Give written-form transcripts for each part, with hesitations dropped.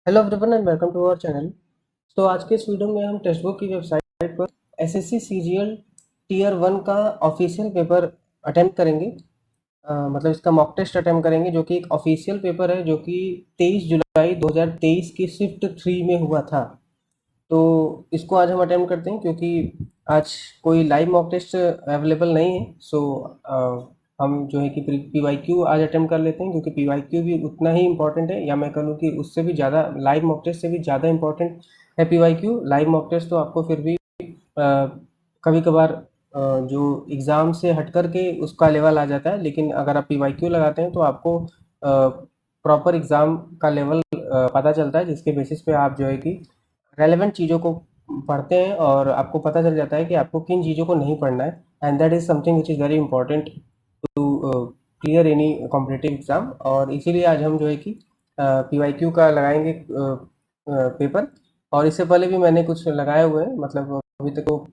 Hello everyone and welcome to our channel. तो आज के इस वीडियो में हम टेक्स्ट बुक की वेबसाइट पर एसएससी सीजीएल टीयर 1 का ऑफिशियल पेपर अटेम्प्ट करेंगे। मतलब इसका मॉक टेस्ट अटेम्प्ट करेंगे, जो कि एक ऑफिशियल पेपर है, जो कि 23 जुलाई 2023 की शिफ्ट 3 में हुआ था। तो इसको आज हम अटेम्प्ट करते हैं, क्योंकि आज कोई लाइव मॉक टेस्ट अवेलेबल नहीं है। सो हम जो है कि पीवाईक्यू आज अटेम्प्ट कर लेते हैं, क्योंकि पीवाईक्यू भी उतना ही इम्पोर्टेंट है, या मैं कह लूँ कि उससे भी ज़्यादा, लाइव मॉक टेस्ट से भी ज़्यादा इम्पोर्टेंट है पीवाईक्यू। लाइव मॉक टेस्ट तो आपको फिर भी कभी कभार जो एग्ज़ाम से हट कर के उसका लेवल आ जाता है, लेकिन अगर आप पीवाईक्यू लगाते हैं तो आपको प्रॉपर एग्ज़ाम का लेवल पता चलता है, जिसके बेसिस पे आप जो है कि रेलेवेंट चीज़ों को पढ़ते हैं और आपको पता चल जाता है कि आपको किन चीज़ों को नहीं पढ़ना है। And that is something which is very important to clear any competitive exam. और इसीलिए आज हम जो है कि पीवाईक्यू का लगाएंगे पेपर। और इससे पहले भी मैंने कुछ लगाए हुए हैं, मतलब अभी तक तो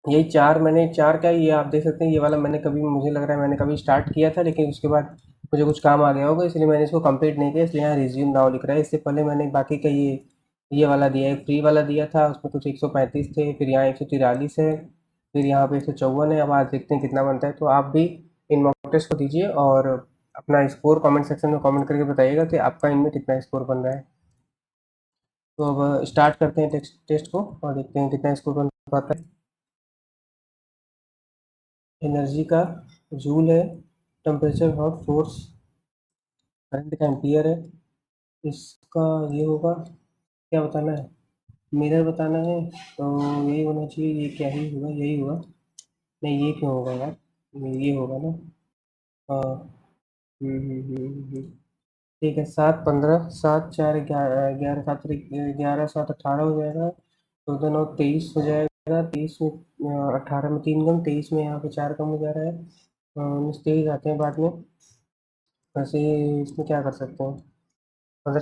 यही चार, मैंने चार क्या, ये आप देख सकते हैं, ये वाला मैंने कभी, मुझे लग रहा है मैंने कभी स्टार्ट किया था, लेकिन उसके बाद मुझे कुछ काम आ गया होगा, इसलिए मैंने इसको कंप्लीट नहीं किया, इसलिए यहाँ रिज्यूम नाउ लिख रहा है। इससे पहले मैंने बाकी का ये वाला दिया है, फ्री वाला दिया था, उसमें कुछ 135 थे, फिर यहाँ 143 है, फिर यहाँ पे 154 है। अब आज देखते हैं कितना बनता है। तो आप भी इन मॉक टेस्ट को दीजिए और अपना स्कोर कमेंट सेक्शन में कमेंट करके बताइएगा कि आपका इनमें कितना स्कोर बन रहा है। तो अब स्टार्ट करते हैं टेस्ट टेस्ट को और देखते हैं कितना स्कोर बन पाता है। एनर्जी का जूल है, टेम्परेचर हॉट, फोर्स करंट का एम्पियर है। इसका ये होगा, क्या बताना है, मिरर बताना है। तो यही होना चाहिए, ये क्या ही होगा, यही होगा। नहीं, ये क्यों होगा यार, ये होगा ना। हाँ। ठीक है, 7 15 7 4 11 11 7 11 7 18 हो जाएगा। 2 2 9 23 हो जाएगा। 23 में 18 में 3 कम, 23 में यहाँ पे 4 कम हो जा रहा है। 19 23 आते हैं बाद में। वैसे इसमें क्या कर सकते हैं, 15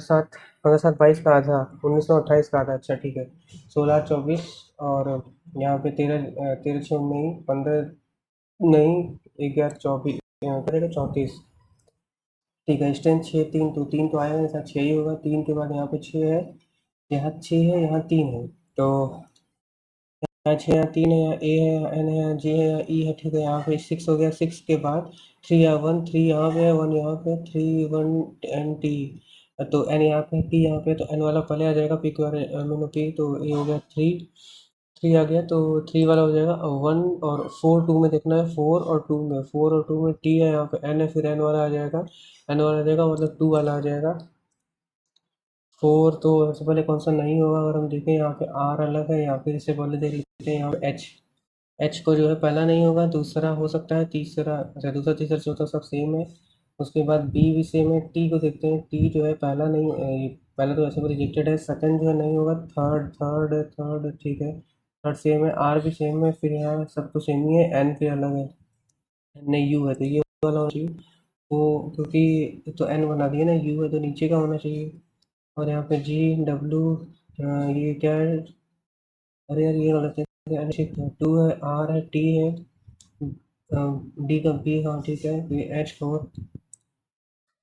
7 22 का आधा, 19 28 का आधा। अच्छा ठीक है, 16 24 और यहाँ पे 13 13 6 नहीं 15 नहीं 11 24 करेगा 34। ठीक है, स्ट्रेंथ 6 3, तो 3 तो आएगा, ऐसा 6 ही होगा। 3 के बाद यहाँ पे 6 है, यहाँ 6 है, यहाँ 3 है। तो यहाँ 6, यहाँ 3 है, यहाँ ए है, यहाँ एन है, यहाँ जे है, यहाँ ई है। ठीक है, यहाँ पे 6 हो गया। 6 के बाद 3 यहाँ 1 3 यहाँ पे है, 1 यहाँ पे, 3 1 एन टी। तो एन यहाँ पे, पी यहाँ पे, तो एन वाला पहले आ जाएगा, पी के बाद एमिनो पी। तो ये हो गया 3 3 आ गया, तो 3 वाला हो जाएगा 1। और 4 2 में देखना है, 4 और 2 में, 4 और 2 में टी है, यहाँ पे एन है, फिर एन वाला आ जाएगा। एन वाला आ जाएगा मतलब 2 वाला आ जाएगा। 4 तो सबसे पहले कौन सा नहीं होगा, अगर हम देखें यहाँ पे आर अलग है, या फिर इससे पहले देख लेते हैं यहाँ पे एच। एच को जो है पहला नहीं होगा, दूसरा हो सकता है, तीसरा, अच्छा दूसरा तीसरा चौथा सब सेम है। उसके बाद बी भी सेम है। टी को देखते हैं, टी जो है पहला नहीं, पहला तो वैसे भी रिजेक्टेड है, सेकंड जो है नहीं होगा, थर्ड थर्ड थर्ड ठीक है, थर्ड सेम है, आर भी सेम है, फिर यहाँ सब तो सेम ही है, एन फिर अलग है, नहीं यू है, तो ये वाला होना चाहिए। वो क्योंकि तो एन बना दिया ना, यू है तो नीचे का होना चाहिए। और यहाँ पे जी डब्ल्यू, ये क्या है, अरे यार ये गलत है। 2 है, आर है, टी है, डी का बी, हाँ ठीक है, ये एच 4।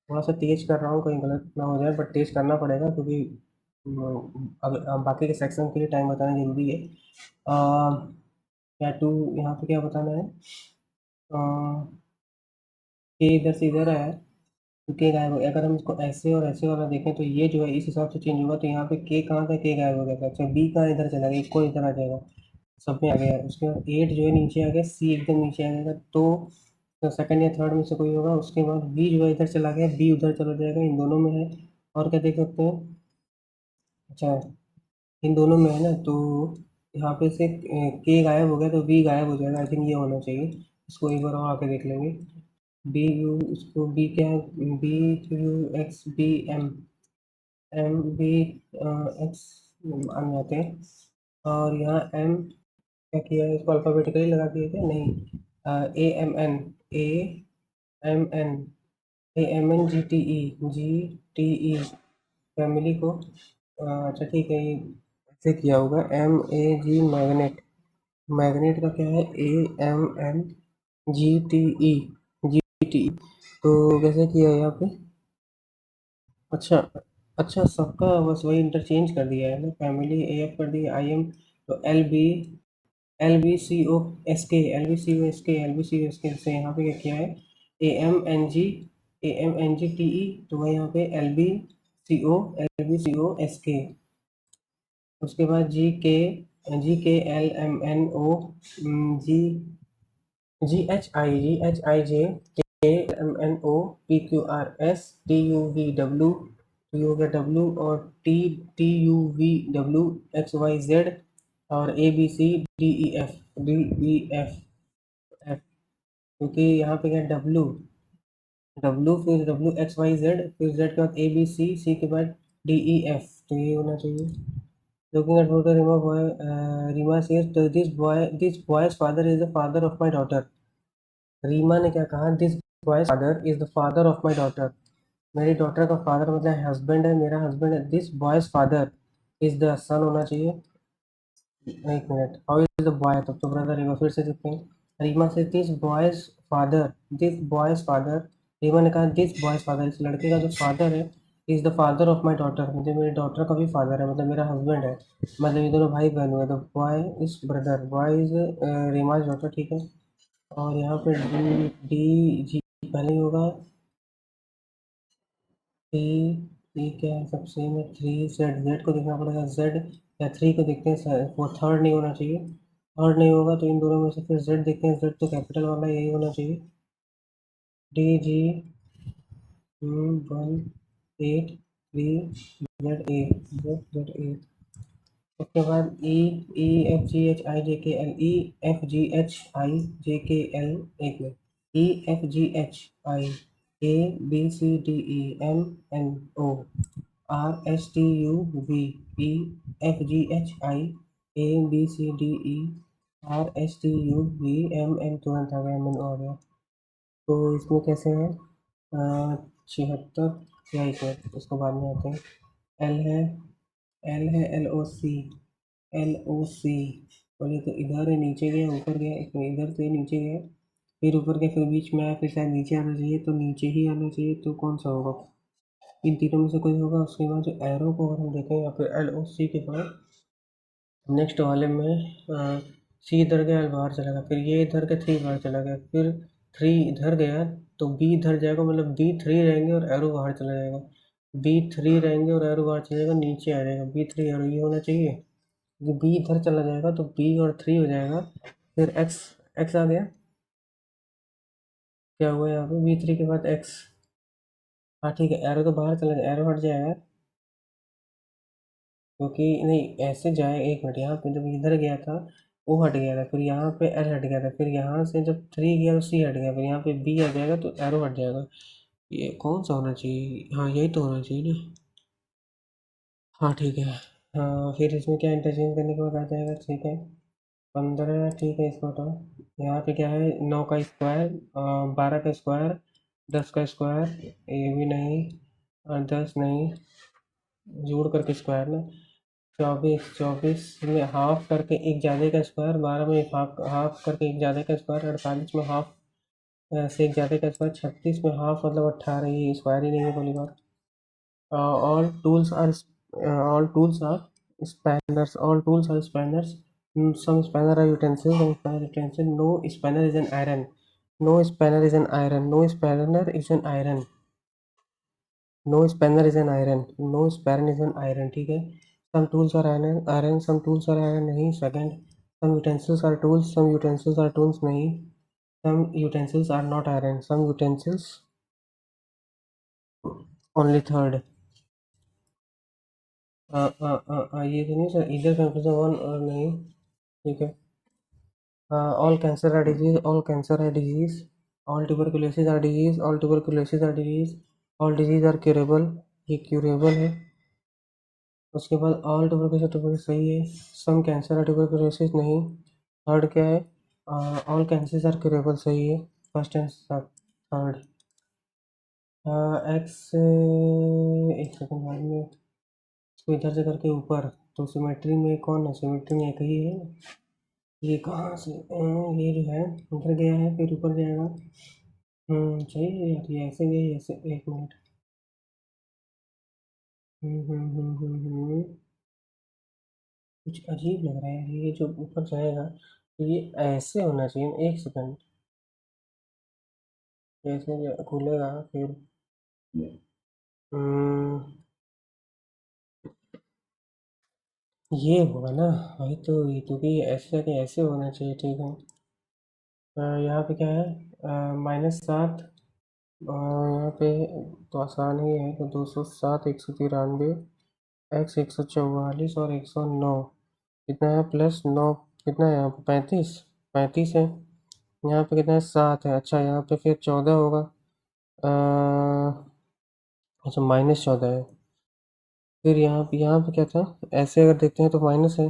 थोड़ा सा तेज कर रहा हूँ, कहीं गलत ना हो जाए, बट तेज करना पड़ेगा, क्योंकि अब बाकी के सेक्शन के लिए टाइम बताना जरूरी है। क्या टू, यहाँ पे क्या बताना है, के इधर से इधर है, तो के गायब हो गया। अगर हम इसको ऐसे और ऐसे वाला देखें, तो ये जो है इस हिसाब से चेंज होगा, तो यहाँ पे के कहाँ था, के गायब हो गया था। अच्छा, बी कहाँ इधर चला गया, को इधर आ जाएगा, सब में आ गया। उसके बाद 8 जो है नीचे आ गया, सी एकदम नीचे आ जाएगा। तो सेकंड या थर्ड में से कोई होगा। उसके बाद बी जो है इधर चला गया, बी उधर चला जाएगा, इन दोनों में है। और क्या देख सकते हैं, अच्छा इन दोनों में है ना, तो यहाँ पे से के गायब हो गया, तो बी गायब हो जाएगा। आई थिंक ये होना चाहिए। इसको एक बार और आके देख लेंगे। बी यू, इसको बी क्या है, B U X B M, M B X मान जाते हैं। और यहाँ एम क्या किया है, इसको अल्फ़ाबेटिकली लगा दिया क्या, नहीं, A M N, A M N, A M N G T E, G T E, family को, अच्छा ठीक है, ये ऐसे किया होगा, M A G magnet, magnet का क्या है, A M N G T E, G T E. तो कैसे किया है यहाँ पे, अच्छा अच्छा, सबका बस वही इंटरचेंज कर दिया है ना, फैमिली ए एफ कर दिया, आई एम तो L B C O S K L B C O S K से यहाँ पे क्या किया है, A M N G T E, तो वह यहाँ पे L B C O S K. उसके बाद G K L M N O G G H I J K M N O P Q R S T U V W, तो ये हो गया डब्ल्यू, और T T U V W X Y Z, और A B C D E F, क्योंकि यहाँ पे क्या डब्ल्यू डब्ल्यू फिर डब्ल्यू एक्स वाई जेड, फिर जेड के बाद ए बी सी, सी के बाद डी ई एफ, तो ये होना चाहिए। Looking at photo, Rima says, this boy's father is the father of my daughter. Reema ने क्या कहा, this boy's father is the father of my daughter, मेरी डॉटर का फादर मतलब हस्बैंड है, मेरा हस्बैंड है। This boy's father is the son होना चाहिए। एक minute, how is the boy, तब तो ब्रदर रहेगा, फिर से देखते हैं। रीमा से दिस बॉयज फादर, रीमा ने कहा दिस बॉयज फादर, इस लड़के का जो फादर है is the father of my daughter, मुझे मेरी डॉटर का भी फादर है, मतलब मेरा हस्बैंड है, मतलब ये दोनों भाई बहन हुए, तो boy is brother, boy is Reema's daughter, ठीक है। और यहाँ पे डी डी जी पहले ही होगा, थ्री, थ्री क्या है सबसे में, थ्री जेड, जेड को देखना पड़ेगा, जेड या थ्री को देखते हैं, वो थर्ड नहीं होना चाहिए, थर्ड नहीं होगा तो इन दोनों में से फिर जेड देखते हैं, जेड तो कैपिटल वाला यही होना चाहिए, D G 1 8 3 Z A, Z A. उसके बाद ई ई F G H I J K L, E F G H I J K L, एक में E F G H I A B C D E M N O R S T U V E F G H I A B C D E R S T U V M N, तुरंत आ गया, M N आ गया। तो इसमें कैसे है, 76 या एक मिनट, इसको बाद में आते हैं। एल है, एल ओ सी, एल ओ सी, बोले तो इधर है, नीचे गया, ऊपर गया, एक मिनट, इधर से नीचे गया, फिर ऊपर गया, फिर बीच में आया, फिर शायद नीचे आना चाहिए, तो नीचे ही आना चाहिए, तो कौन सा होगा, इन तीनों में से कोई होगा। उसके बाद जो एरो को अगर हम देखें यहाँ पे एल ओ सी के बाद नेक्स्ट वाले में सी इधर गया, एल बाहर चला गया, फिर ये इधर के थ्री बाहर चला गया, फिर थ्री इधर गया, तो बी इधर जाएगा, मतलब बी थ्री रहेंगे और एरो बाहर चला जाएगा, बी थ्री रहेंगे और एरो बाहर चला जाएगा, नीचे आ जाएगा बी थ्री एरो, ये होना चाहिए। ये बी इधर चला जाएगा तो बी और थ्री हो जाएगा, फिर एक्स, एक्स आ गया, क्या हुआ यहाँ पे, बी थ्री के बाद एक्स, हाँ ठीक है, एरो तो बाहर चला जाएगा, एरो हट जाएगा, क्योंकि नहीं ऐसे जाए, एक मिनट, यहाँ पे जब इधर गया था वो हट गया था, फिर यहाँ पे एल हट गया था, फिर यहाँ से जब थ्री गया तो सी हट गया, फिर यहाँ पे बी आ जाएगा तो एरो हट जाएगा, ये कौन सा होना चाहिए, हाँ यही तो होना चाहिए ना, हाँ ठीक है। हाँ फिर इसमें क्या इंटरचेंज करने के बाद आ जाएगा, ठीक है, 15, ठीक है, इसको हटाओ। यहाँ पे क्या है, 9 का स्क्वायर, 12 का स्क्वायर, 10 का स्क्वायर, ये भी नहीं, और 10 नहीं, जोड़ करके स्क्वायर ना, 24, 24 में हाफ करके एक ज़्यादा का स्क्वायर, 12 में हाफ हाफ करके एक ज़्यादा का स्क्वायर, 48 में हाफ से एक ज़्यादा का स्क्वायर, 36 में हाफ मतलब 18, ये स्क्वायर ही नहीं है पहली बार। All tools are spanners, all tools are spanners, some spanner are utensils, some spanner utensil, no spanner is an iron, no spanner is an iron, no spanner is an iron, no spanner is an iron, no span is an iron, ठीक है। Some tools are iron, iron some tools are iron, नहीं, second. Some utensils are tools, some utensils are tools, नहीं। Some utensils are not iron, some utensils, only third. ये तो नहीं sir, इधर confusion one और नहीं, ठीक है। All cancer are disease, all cancer are disease, all tuberculosis are disease, all tuberculosis are disease, all disease are curable, ये curable है। उसके बाद ऑल ट्यूबरकुलोसिस सही है, सम कैंसर और ट्यूबरकुलोसिस नहीं। थर्ड क्या है, ऑल कैंसर आर क्यूरेबल, सही है, फर्स्ट एंड थर्ड। एक्स, एक सेकंड बाद में, इसको इधर से करके ऊपर, तो सिमेट्री में कौन है, सिमेट्री में एक ही है, ये कहाँ से, ये जो है उधर गया है फिर ऊपर जाएगा, सही है यार, ये ऐसे गई, ऐसे, एक मिनट, कुछ अजीब लग रहा है ये जो ऊपर जाएगा, तो ये ऐसे होना चाहिए। एक सेकंड, जैसे ये खुलेगा फिर हम्म, ये होगा ना। वही तो, ये तो कि ऐसे कि ऐसे होना चाहिए। ठीक है। यहाँ पे क्या है, -7। यहाँ पे तो आसान ही है, तो 207, 193, एक्स 144 और 109 कितना है, +9 कितना है यहाँ पे, 35। 35 है। यहाँ पे कितना है, 7 है। अच्छा, यहाँ पे फिर 14 होगा। अच्छा, -14 है। फिर यहाँ पे क्या था, ऐसे अगर देखते हैं तो माइनस है,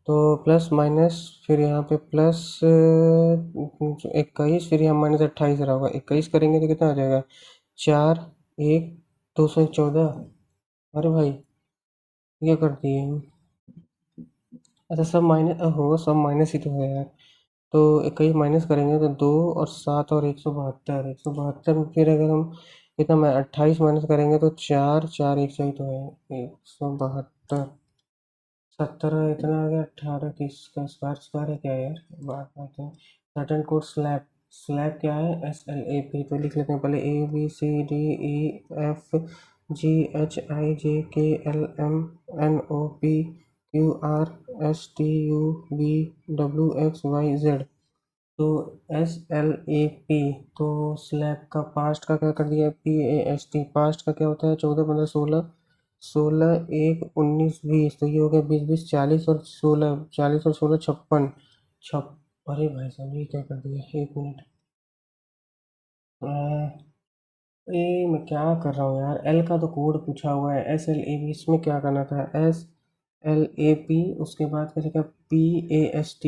तो प्लस माइनस, फिर यहाँ पे +21, फिर यहाँ -28 रहा होगा। 21 करेंगे तो कितना आ जाएगा, 4, 1, 214। अरे भाई, ये कर दिए। अच्छा, सब माइनस हो, सब माइनस ही तो है यार। तो 21 माइनस करेंगे तो 2 और 7 और 172, 172 में फिर अगर हम कितना, मैं 28 माइनस करेंगे तो 4, 4 एक सही तो है, 172। 17 इतना आ गया, 18 30 का स्क्वायर, स्क्वायर है क्या यार, बात बात है। सर्टेन कोड स्लैब, स्लैब क्या है, SLAP। तो लिख लेते हैं पहले, ABCDEFGHIJKLMNOPQRSTUVWXYZ। तो SLAP, तो स्लैब का पास्ट का क्या कर दिया, PAST। पास्ट का क्या होता है, 14 15 16, 16 1 19 20। तो ये हो गया 20 20 40 और 16, 40 और 16 56 छप अरे भाई साहब, ये क्या कर दिया, एक मिनट। ये मैं क्या कर रहा हूँ यार, एल का तो कोड पूछा हुआ है, SLAP, इसमें क्या करना था, SLAP, उसके बाद करेगा PAST।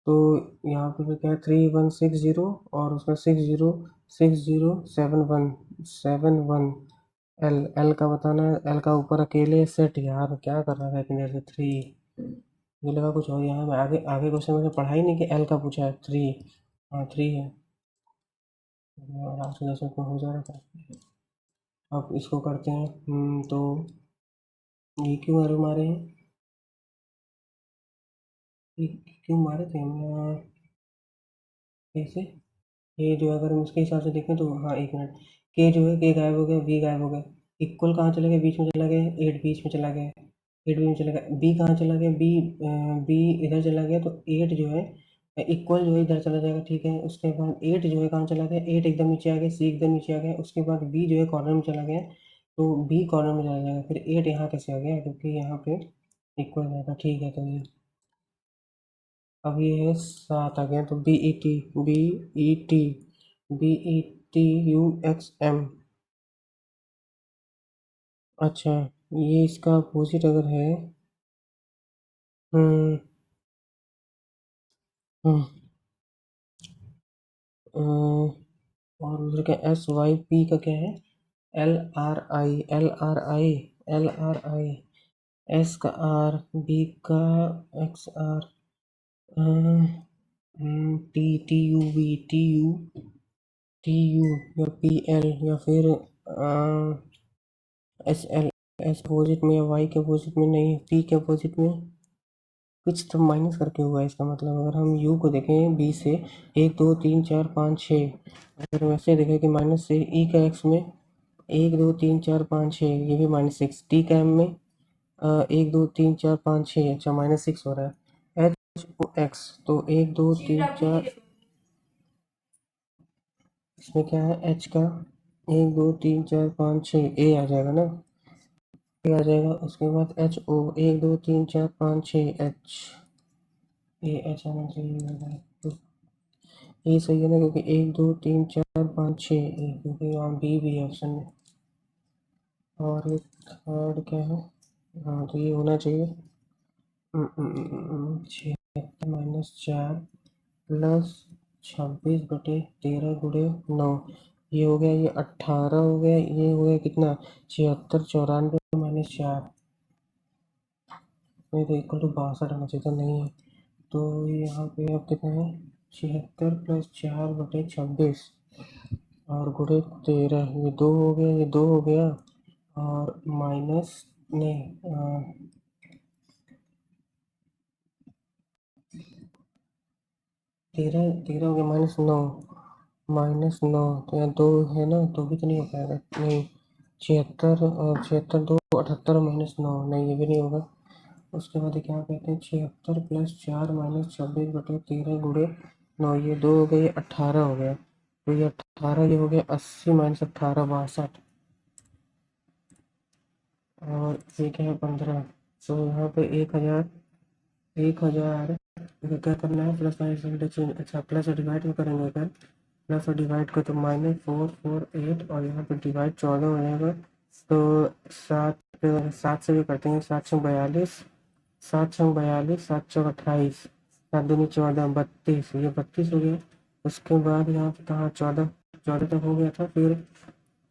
तो यहाँ पे क्या है, 3160 और उसका 60607171। एल एल का बताना है, एल का ऊपर अकेले सेट। यार क्या कर रहा था इतनी देर से, 3। मुझे लगा कुछ और, यहाँ में आगे आगे क्वेश्चन मैंने पढ़ा ही नहीं कि एल का पूछा है, 3। हाँ, 3 है। लास्ट क्वेश्चन को हो जा रहा था। अब इसको करते हैं। तो ये क्यों मारे मारे हैं, ये क्यों मारे थे हम, कैसे। ये जो अगर हम उसके हिसाब से देखें तो, हाँ एक मिनट, के जो है, के गायब हो गया, बी गायब हो गया। इक्वल कहाँ चले गए, बीच में चला गया, 8 बीच में चला गया, 8 बीच में चला गया। बी कहाँ चला गया, बी इधर चला गया, तो 8 जो है, इक्वल जो है इधर चला जाएगा। ठीक है, उसके बाद 8 जो है कहाँ चला गया, 8 एकदम नीचे आ गया, सी एकदम नीचे आ गया। उसके बाद बी जो है कॉर्नर में चला गया, तो बी कॉर्नर में चला जाएगा। फिर 8 यहाँ कैसे आ गया, क्योंकि यहाँ पे इक्वल रहेगा। ठीक है, तो ये अब ये है 7 आ गया, तो BET, BET, BETUXM। अच्छा, ये इसका अपोजिट अगर है, हम्म, हम्म, और दूसरे का SYP का क्या है, LRI, LRI, LRI, एस का आर, बी का XR, TUV, या PL, या फिर SL। एस अपोजिट में, या वाई के अपोजिट में नहीं, पी के अपोजिट में कुछ तो माइनस करके हुआ है। इसका मतलब अगर हम यू को देखें बी से, 1 2 3 4 5 6, अगर वैसे देखें कि माइनस से, ई का एक्स में 1 2 3 4 5 6, ये भी -6। टी का एम में 1 2 3 4 5 6, अच्छा -6 हो रहा है। एच ओ एक्स, तो 1 2 3 4, इसमें क्या है, एच का 1 2 3 4 5 6, ए आ जाएगा ना, ए आ जाएगा। उसके बाद H O, 1 2 3 4 5 6, H, A H आना चाहिए। तो ये सही है ना, क्योंकि 1 2 3 4 5 6, क्योंकि यहाँ बी भी है ऑप्शन में। और ये थर्ड क्या है, हाँ तो ये होना चाहिए, 76 -4 +26/13 × 9। ये हो गया, ये 18 हो गया, ये हो गया कितना, 76 94 -4, नहीं तो इक्वल टू 62 आना चाहिए था, नहीं है। तो यहाँ पे अब कितना है, 76 + 4/26 और गुणे 13, ये 2 हो गया, ये 2 हो गया। और माइनस नहीं 13 हो गया, -9 तो यहाँ 2 है ना, तो भी तो नहीं हो पाएगा, नहीं 76 और 76 2 78 -9 नहीं, ये भी नहीं होगा। उसके बाद क्या कहते हैं, 76 + 4 -26/13 गुणे 9, ये 2 हो गए, 18 हो गया, तो ये 18 ये हो गया 80 -18 62, और ये क्या है 15, तो यहाँ पे 1000 क्या करना है, प्लस माइनस डिडक्शन, अच्छा प्लस और डिवाइड में करेंगे अगर, प्लस और डिवाइड को तो -448 और यहाँ पे डिवाइड 14 हो जाएगा, तो 7 7 से भी करते हैं, 742 742 728, 7 दूनी 14 32, ये 32 हो गया। उसके बाद यहाँ पे कहाँ 14 14 तक हो गया था, फिर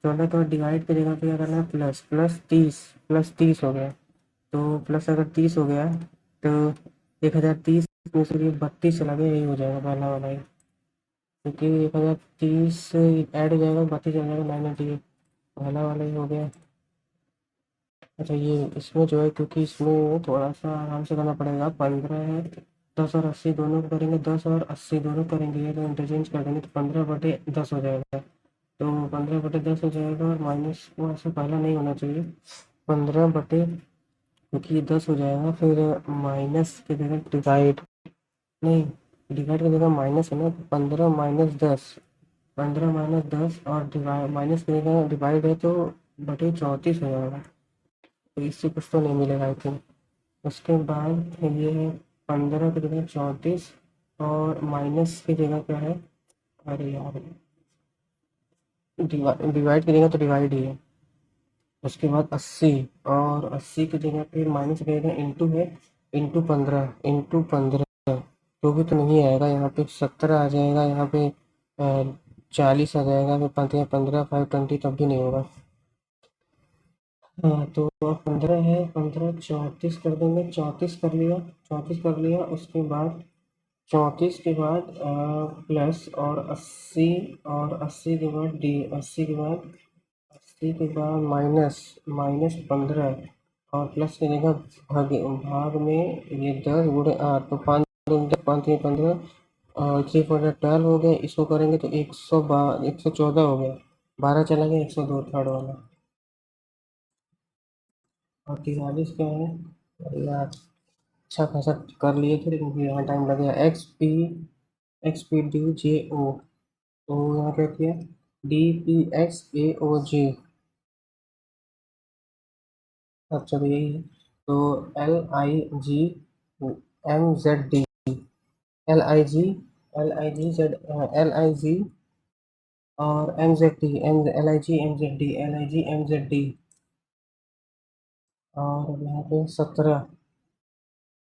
14 के बाद डिवाइड की जगह पे क्या करना है, प्लस +30 हो गया, तो प्लस अगर 30 हो गया तो 1030 में से ये 32 चला गया, यही हो जाएगा पहला वाला ही, क्योंकि 1030 ऐड हो जाएगा, 32 चल जाएगा 998, पहला वाला ही हो गया। अच्छा ये इसमें जो है, क्योंकि इसमें थोड़ा सा आराम से करना पड़ेगा, 15 है, 10 और 80 दोनों करेंगे, 10 और 80 दोनों करेंगे, ये तो इंटरचेंज कर देंगे, तो 15/10 हो जाएगा, तो 15/10 हो जाएगा, और माइनस को ऐसे पहला नहीं होना चाहिए, 15 क्योंकि 10 हो जाएगा, फिर माइनस की जगह डिवाइड, नहीं डिवाइड की जगह माइनस है ना, 15 - 10 और डिवाइड माइनस की जगह डिवाइड है, तो बटे 34 हो जाएगा, तो इससे कुछ तो नहीं मिलेगा आई थिंक। उसके बाद ये है 15 की जगह 34, और माइनस की जगह क्या है, अरे यार डिवाइड की जगह तो डिवाइड ही है। उसके बाद 80, और 80 की जगह पे माइनस की जगह इंटू है, इंटू 15 तो भी तो नहीं आएगा, यहाँ पे 17 आ जाएगा, यहाँ पे 40 आ जाएगा, फिर 15 520 तब भी नहीं होगा। हाँ तो 15 है, 15 34 कर देंगे, 34 कर लिया, 34 कर लिया, उसके बाद 34 के बाद प्लस, और 80, और 80 के बाद 80 के बाद माइनस -15, और प्लस की जगह भाग में ये 10 × 8, तो 5 5 15, और 3 × 12 हो गए, इसको करेंगे तो 114 हो गया, 12 चला गया, 102 थर्ड वाला, और 43 क्या है, अरे यार अच्छा खासा कर लिए थे, लेकिन फिर यहाँ टाइम लग गया, XPDJO, तो यहाँ क्या किया, DPXAOJ, अच्छा तो यही है, तो LIG और LIG और यहाँ पे 17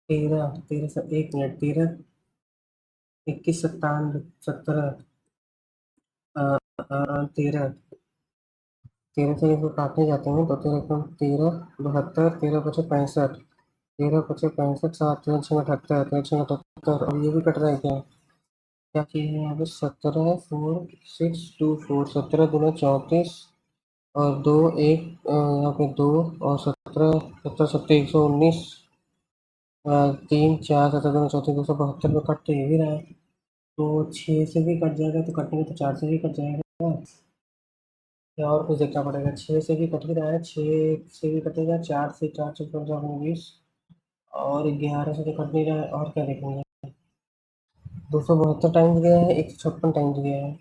13 13 से 1 मिनट, 13 21 97 17 13 13 से इसको काटने जाते हैं, तो 13 13 72 13 7 13 और ये भी कट रहा है क्या, क्या चीज़ है यहाँ पे, 17 4 6 2 4, 17 × 34 और 2 1 यहाँ पे 2, और 17 17 17 119, 3 4 17 2 34 272 में कट तो ये भी रहा है, तो 6 से भी कट जाएगा, तो कटेंगे तो 4 से भी कट जाएगा, या और कुछ देखना पड़ेगा, 6 से भी कट ही रहा है, 6 से भी कटेगा, 4 से 20 और 11 से तो कट नहीं रहा है, और क्या देखेंगे, 272 टाइम्स गया है, 156 टाइम्स गया है,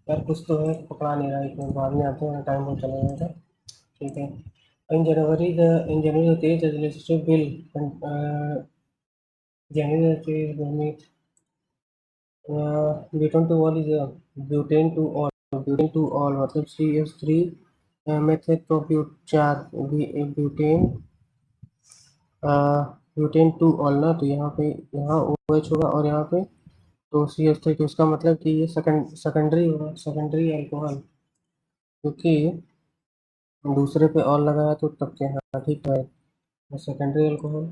यार कुछ तो है, पकड़ा नहीं रहा है, इसमें बाद में आते हैं, टाइम बहुत चला जाएगा, ठीक है। In January the legislative bill January butane to all is butane to all मतलब CH3 मेथड तो ब्यूटेन ब्यूटेन टू ऑल ना, तो यहाँ पे यहाँ OH होगा, और यहाँ पे तो CH3, तो इसका मतलब कि ये सेकेंडरी होगा, सेकेंडरी अल्कोहल, क्योंकि दूसरे पे ऑल लगा है, तो तब के हाँ ठीक है, secondary alcohol.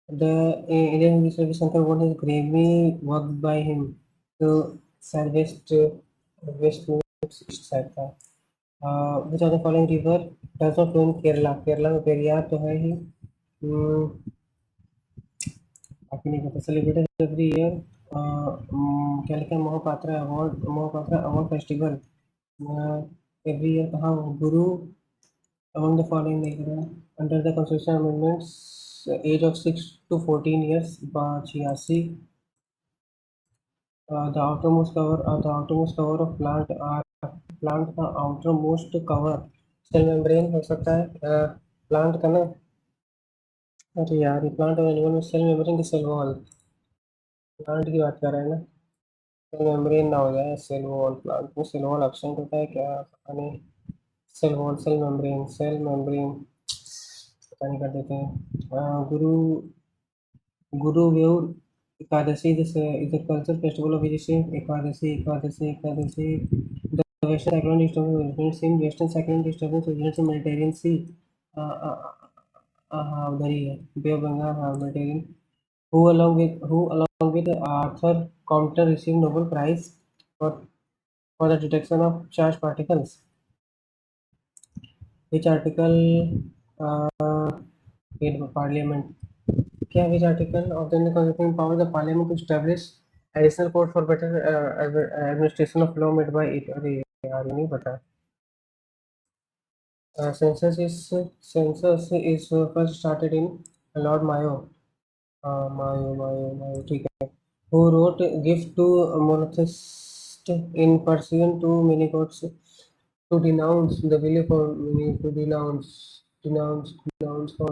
The Indian English Service Center won his Grammy work by him, तो शायद वेस्ट वेस्ट east साइड था, which are the following river does not flow in Kerala? Kerala में पेरियार तो है ही। बाकी नहीं पता। सेलिब्रेटेड एवरी ईयर, क्या लिखा है, Mohapatra award festival every year कहाँ? गुरु among the following नहीं कर रहा। Under the constitution amendments age of 6 to 14 years 86। the outermost cover of plant का outermost cover सेल मेम्ब्रेन हो सकता है प्लांट का ना। अरे यार, ये प्लांट और एनिमल में सेल मेम्ब्रेन की सेल वॉल, प्लांट की बात कर रहे हैं ना। सेल मेम्ब्रेन ना हो जाए सेल वॉल, प्लांट में सेल वॉल एब्सेंट होता है क्या, पता नहीं। सेल वॉल, सेल मेम्ब्रेन पता नहीं, कर देते हैं। Guru Guruvayur Ekadashi this is the culture festival of vision. Ekadashi the western cyclone disturbance originates in western cyclone disturbance originates in Mediterranean Sea। हाँ उधर ही है, बे ऑफ बंगाल, हाँ Mediterranean. Who along with Arthur Compton received Nobel Prize for the detection of charged particles? Which article made by Parliament? क्या which article of the Indian Constitution empowers the Parliament to establish additional court for better administration of law made by it? अरे यार, ये नहीं पता। census is first started in Lord Mayo। मायो ठीक है। Who wrote gift to monotheist in pursuant to many courts to denounce the belief of many, to denounce for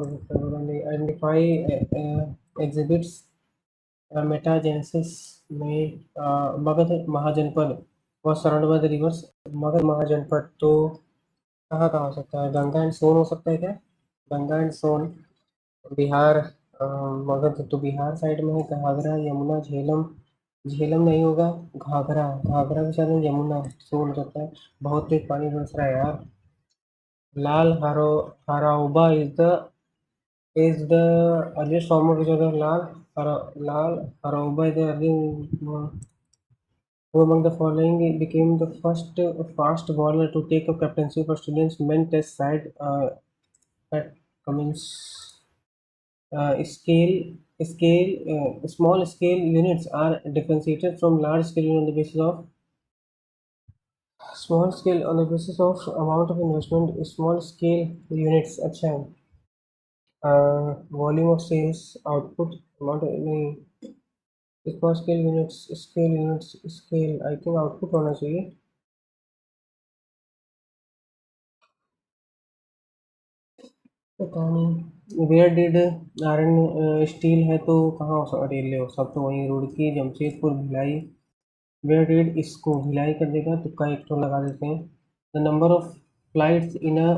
identify exhibits metagenesis में Magadh Mahajanapada was surround by the rivers. Magadh Mahajanapada तो कहाँ कहाँ हो सकता है? Ganga and सोन हो सकता है क्या? गंगा एंड सोन, बिहार। मगध तो बिहार साइड में है। घाघरा, यमुना, झेलम, झेलम नहीं होगा। घाघरा, घाघरा के साथ में यमुना, सोन हो सकता है। बहुत तेज पानी बरस रहा है यार। लाल हराउबा is the earliest form of which other Lal Harouba is the early who among the following became the first fast bowler to take up captaincy of Australian men test side at Cummins. Small scale units are differentiated from large scale units on the basis of amount of investment। small scale units अच्छा है। Volume of sales, output, amount नहीं। Scale I think output होना चाहिए। पता नहीं। Where did iron steel है तो कहाँ हो सकता? रेलवे हो सब तो वहीं, रुड़की, जमशेदपुर, भिलाई। वेयर डिड, इसको भिलाई कर देगा, तुक्का एक तो लगा देते हैं। The number of flights in a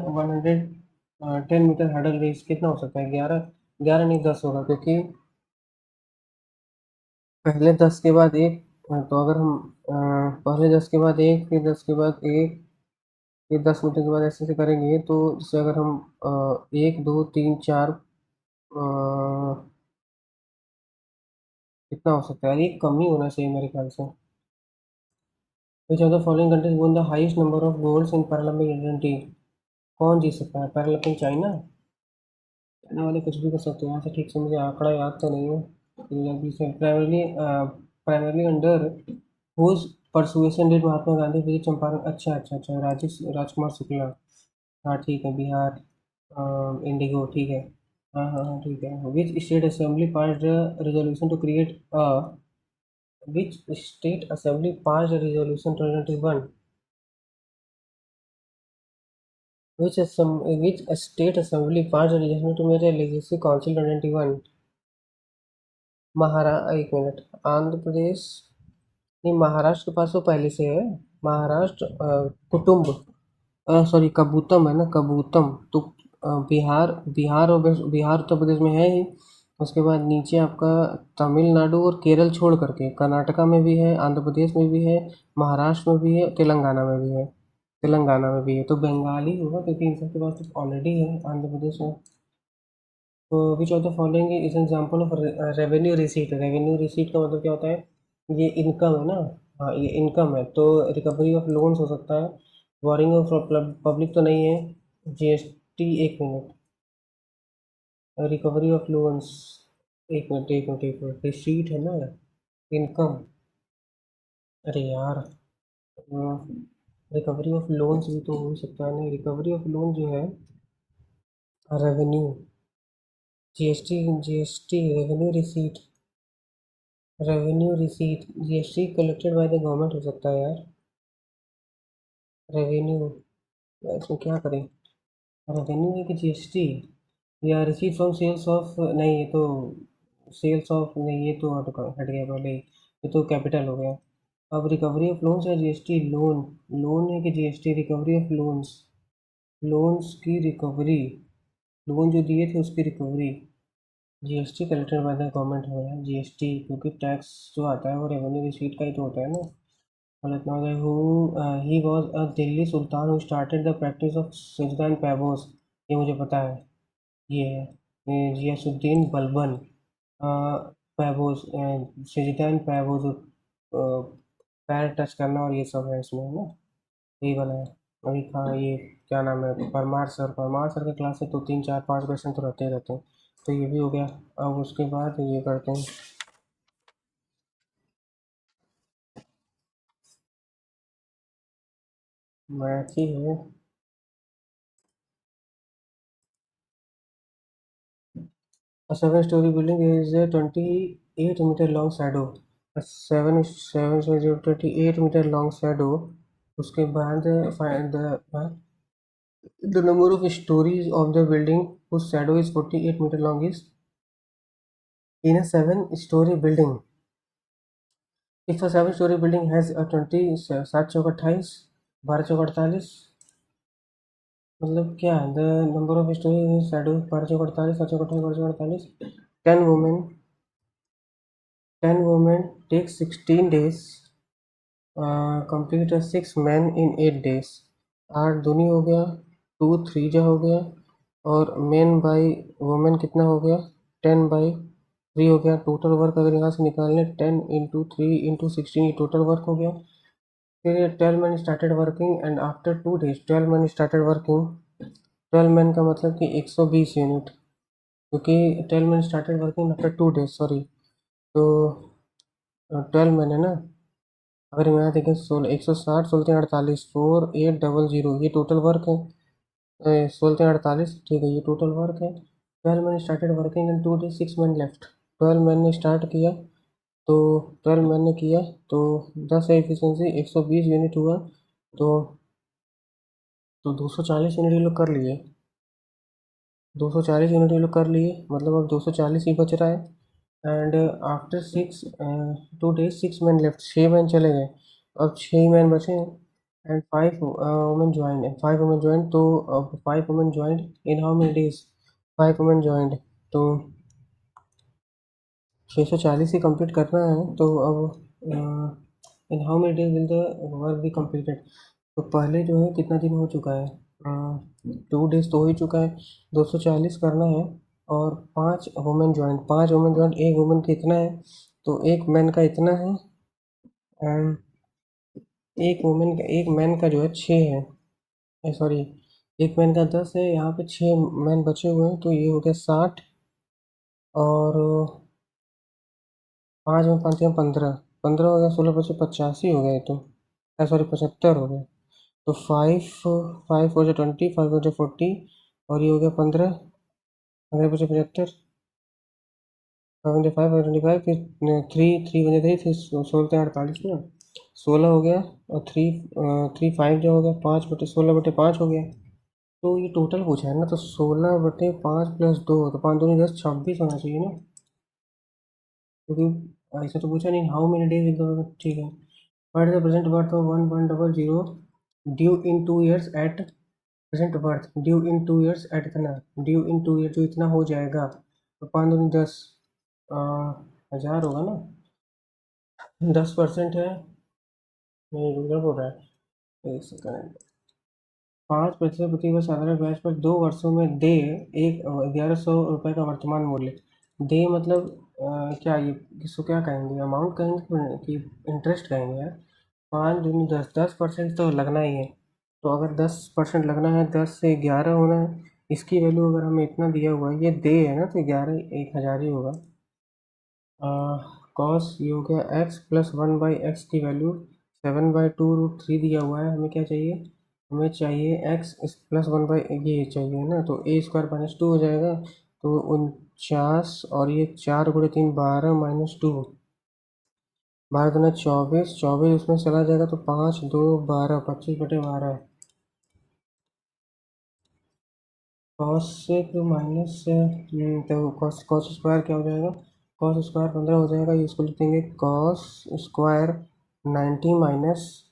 110 metre hurdle race कितना हो सकता है? 11। 11 नहीं, 10 होगा, क्योंकि पहले 10 के बाद एक। तो अगर हम पहले 10 के बाद एक, फिर 10 के बाद एक, फिर 10 मीटर के बाद ऐसे ऐसे करेंगे, तो जैसे अगर हम 1 2 3 4 कितना हो सकता है? एक कम ही होना चाहिए मेरे ख्याल से। Which of the following countries won the highest number of golds in Paralympic event? कौन जीत सकता है पैरालंपिक? चाइना। चाइना वाले कुछ भी कर सकते हैं। यहाँ से ठीक से मुझे आंकड़ा याद तो नहीं है। Primarily under whose persuasion did Mahatma Gandhi visit Champaran? अच्छा अच्छा अच्छा, राजेश राजकुमार शुक्ला। हाँ ठीक है, बिहार। इंडिगो, ठीक है। हाँ हाँ हाँ ठीक है। Which state assembly passed resolution to create a which state assembly passed resolution 2021? which state assembly passed a resolution to make a legacy council 2021? एक मिनट। आंध्र प्रदेश नहीं, महाराष्ट्र के पास तो पहले से है। महाराष्ट्र कुटुंब, सॉरी कबूतम है ना, कबूतम तो बिहार उत्तर प्रदेश में है ही। उसके बाद नीचे आपका तमिलनाडु और केरल छोड़ करके कर्नाटका में भी है, आंध्र प्रदेश में भी है, महाराष्ट्र में भी है, तेलंगाना में भी है। तेलंगाना में भी है तो बंगाली होगा, क्योंकि इन सब के पास तो ऑलरेडी है आंध्र प्रदेश में। तो विच of the following is example of revenue receipt? Revenue receipt का मतलब क्या होता है? ये इनकम है ना। हाँ, ये इनकम है, तो रिकवरी ऑफ लोन्स हो सकता है, बोरिंग ऑफ पब्लिक तो नहीं है। जीएसटी, एक मिनट, रिकवरी ऑफ लोन्स, एक मिनट रिसीट है ना, इनकम, अरे यार, रिकवरी ऑफ लोन्स भी तो हो सकता है। नहीं, रिकवरी ऑफ लोन जो है revenue, GST, GST revenue receipt, revenue receipt, GST collected by the government हो सकता है यार। रेवेन्यू, इसमें क्या करें, रेवेन्यू है कि जीएसटी, या रिसीट फ्रॉम सेल्स ऑफ, नहीं ये तो सेल्स ऑफ, नहीं ये तो हट गया पहले ही, ये तो कैपिटल हो गया। अब रिकवरी ऑफ लोन्स या जीएसटी, लोन, लोन है कि GST, recovery of loans, loans की रिकवरी, लोन जो दिए थे उसकी recovery, GST collected by the government हो गया जीएसटी, क्योंकि टैक्स जो आता है वो रेवेन्यू रिसीट का ही तो होता है ना। गलत ना हो जाए। Who he was a Delhi Sultan who started the practice of सजदा एंड पैबोस, ये मुझे पता है, ये है, ये जियासुद्दीन बलबन, पैबोस, सजदा एंड पैबोस, पैर टच करना और ये सब है इसमें ना, यही वाला है। अभी हाँ, ये क्या नाम है, परमार सर, परमार सर के क्लास से तो 3 4 5 क्वेश्चन तो रहते ही रहते हैं। तो ये भी हो गया। अब उसके बाद ये करते हैं, मैथ ही है। A 7 story building is a 28 meter long shadow. A 28 meter long shadow. उसके बाद find the number of stories of the building whose shadow is 48 meter long is, in a 7 story building. If a 7 story building has a 20, 7 चौक 28, 12 चौक 48, मतलब क्या है, the number of story shadow 12 Chowk 48, 7 Chowk 28, 12 Chowk 48, 10 women, 10 women take 16 days, complete 6 men in 8 days। 8 दूनी हो गया, 2 3 हो गया, और main by women कितना हो गया, 10/3 हो गया। टोटल वर्क अगर यहाँ से निकालें, 10 × 3 × 16, ये टोटल वर्क हो गया। फिर 12 men started working and after 2 days 12 men started working. 12 men का मतलब कि 120 यूनिट, क्योंकि 12 men started working after 2 days, sorry. तो 12 men है ना, अगर हम यहाँ देखें, 160, 16 × 48, 4800, ये टोटल वर्क है। 16 × 48, ठीक है, ये टोटल वर्क है। 12 men started working and 2 days 6 men left. 12 men ने स्टार्ट किया, तो 12 men ने किया, तो 10 है एफिशिएंसी, 120 यूनिट हुआ, तो 240 यूनिट ये लोग कर लिए, 240 यूनिट ये लोग कर लिए, मतलब अब 240 ही बच रहा है। And after 2 days 6 men left, 6 men चले गए, अब 6 men बचे हैं। And 5 women join, 5 women join, तो अब 5 women joint in how many days, 5 women joint, तो 640 ही कंप्लीट करना है। तो अब इन how many days will the work be completed, तो पहले जो है कितना दिन हो चुका है, 2 days तो हो ही चुका है, 240 करना है, और 5 वुमेन ज्वाइंट, एक वुमेन का इतना है, तो एक मैन का इतना है, एंड एक मैन का जो है 6 है, सॉरी, एक मैन का 10 है, यहाँ पे 6 मैन बचे हुए हैं, तो ये हो गया 60, और 5 में 5 में 15, 15 हो गया, 16 बचे 85 हो गया, ये तो, सॉरी 75 हो गया। तो 5 हो जाए 20, 5 हो जाए 40, और ये हो गया 15, 15 बचे 75, 5 25, फिर 3 बजे 3, फिर 16 48 ना, 16 हो गया, और 3 जो हो गया, 5/16/5 हो गया। तो ये टोटल पूछा है ना, तो 16/5 + 2, तो 5 दूनी 10, 26 होना चाहिए ना, क्योंकि ऐसा तो पूछा नहीं, हाउ मेनी डेज विल, ठीक है। What is the present worth of 1.00 due in 2 years at, present worth due in 2 years at इतना, ड्यू इन 2 years जो इतना हो जाएगा, तो 5 दूनी 10, 1000 होगा ना, 10% है, नहीं गड़बड़ हो रहा है, एक सेकंड। 5 पैसे प्रति वर्ष साधारण ब्याज पर 2 वर्षों में दे, 1100 रुपये का वर्तमान मूल्य, दे मतलब क्या, ये किसको क्या कहेंगे, अमाउंट कहेंगे कि इंटरेस्ट कहेंगे यार। 5 दूनी 10, 10% तो लगना ही है, तो अगर 10% लगना है, 10 से 11 होना है, इसकी वैल्यू अगर हमें इतना दिया हुआ है, ये दे है ना, तो 11 1000 ही होगा। कॉस ये हो गया एक्स प्लस 1/x की वैल्यू 7/2√3 दिया हुआ है। हमें क्या चाहिए, हमें चाहिए एक्स प्लस 1 ये चाहिए ना, तो a² - 2 हो जाएगा। तो 49 और ये 4 × 3 12 - 2, 12×2 = 24, 24 उसमें चला जाएगा तो 5 2 12, 25/12। कॉस से तो माइनस, तो कॉस कॉस स्क्वायर क्या हो जाएगा, कॉस स्क्वायर 15 हो जाएगा। ये इसको लिख देंगे कॉस स्क्वायर 90 माइनस,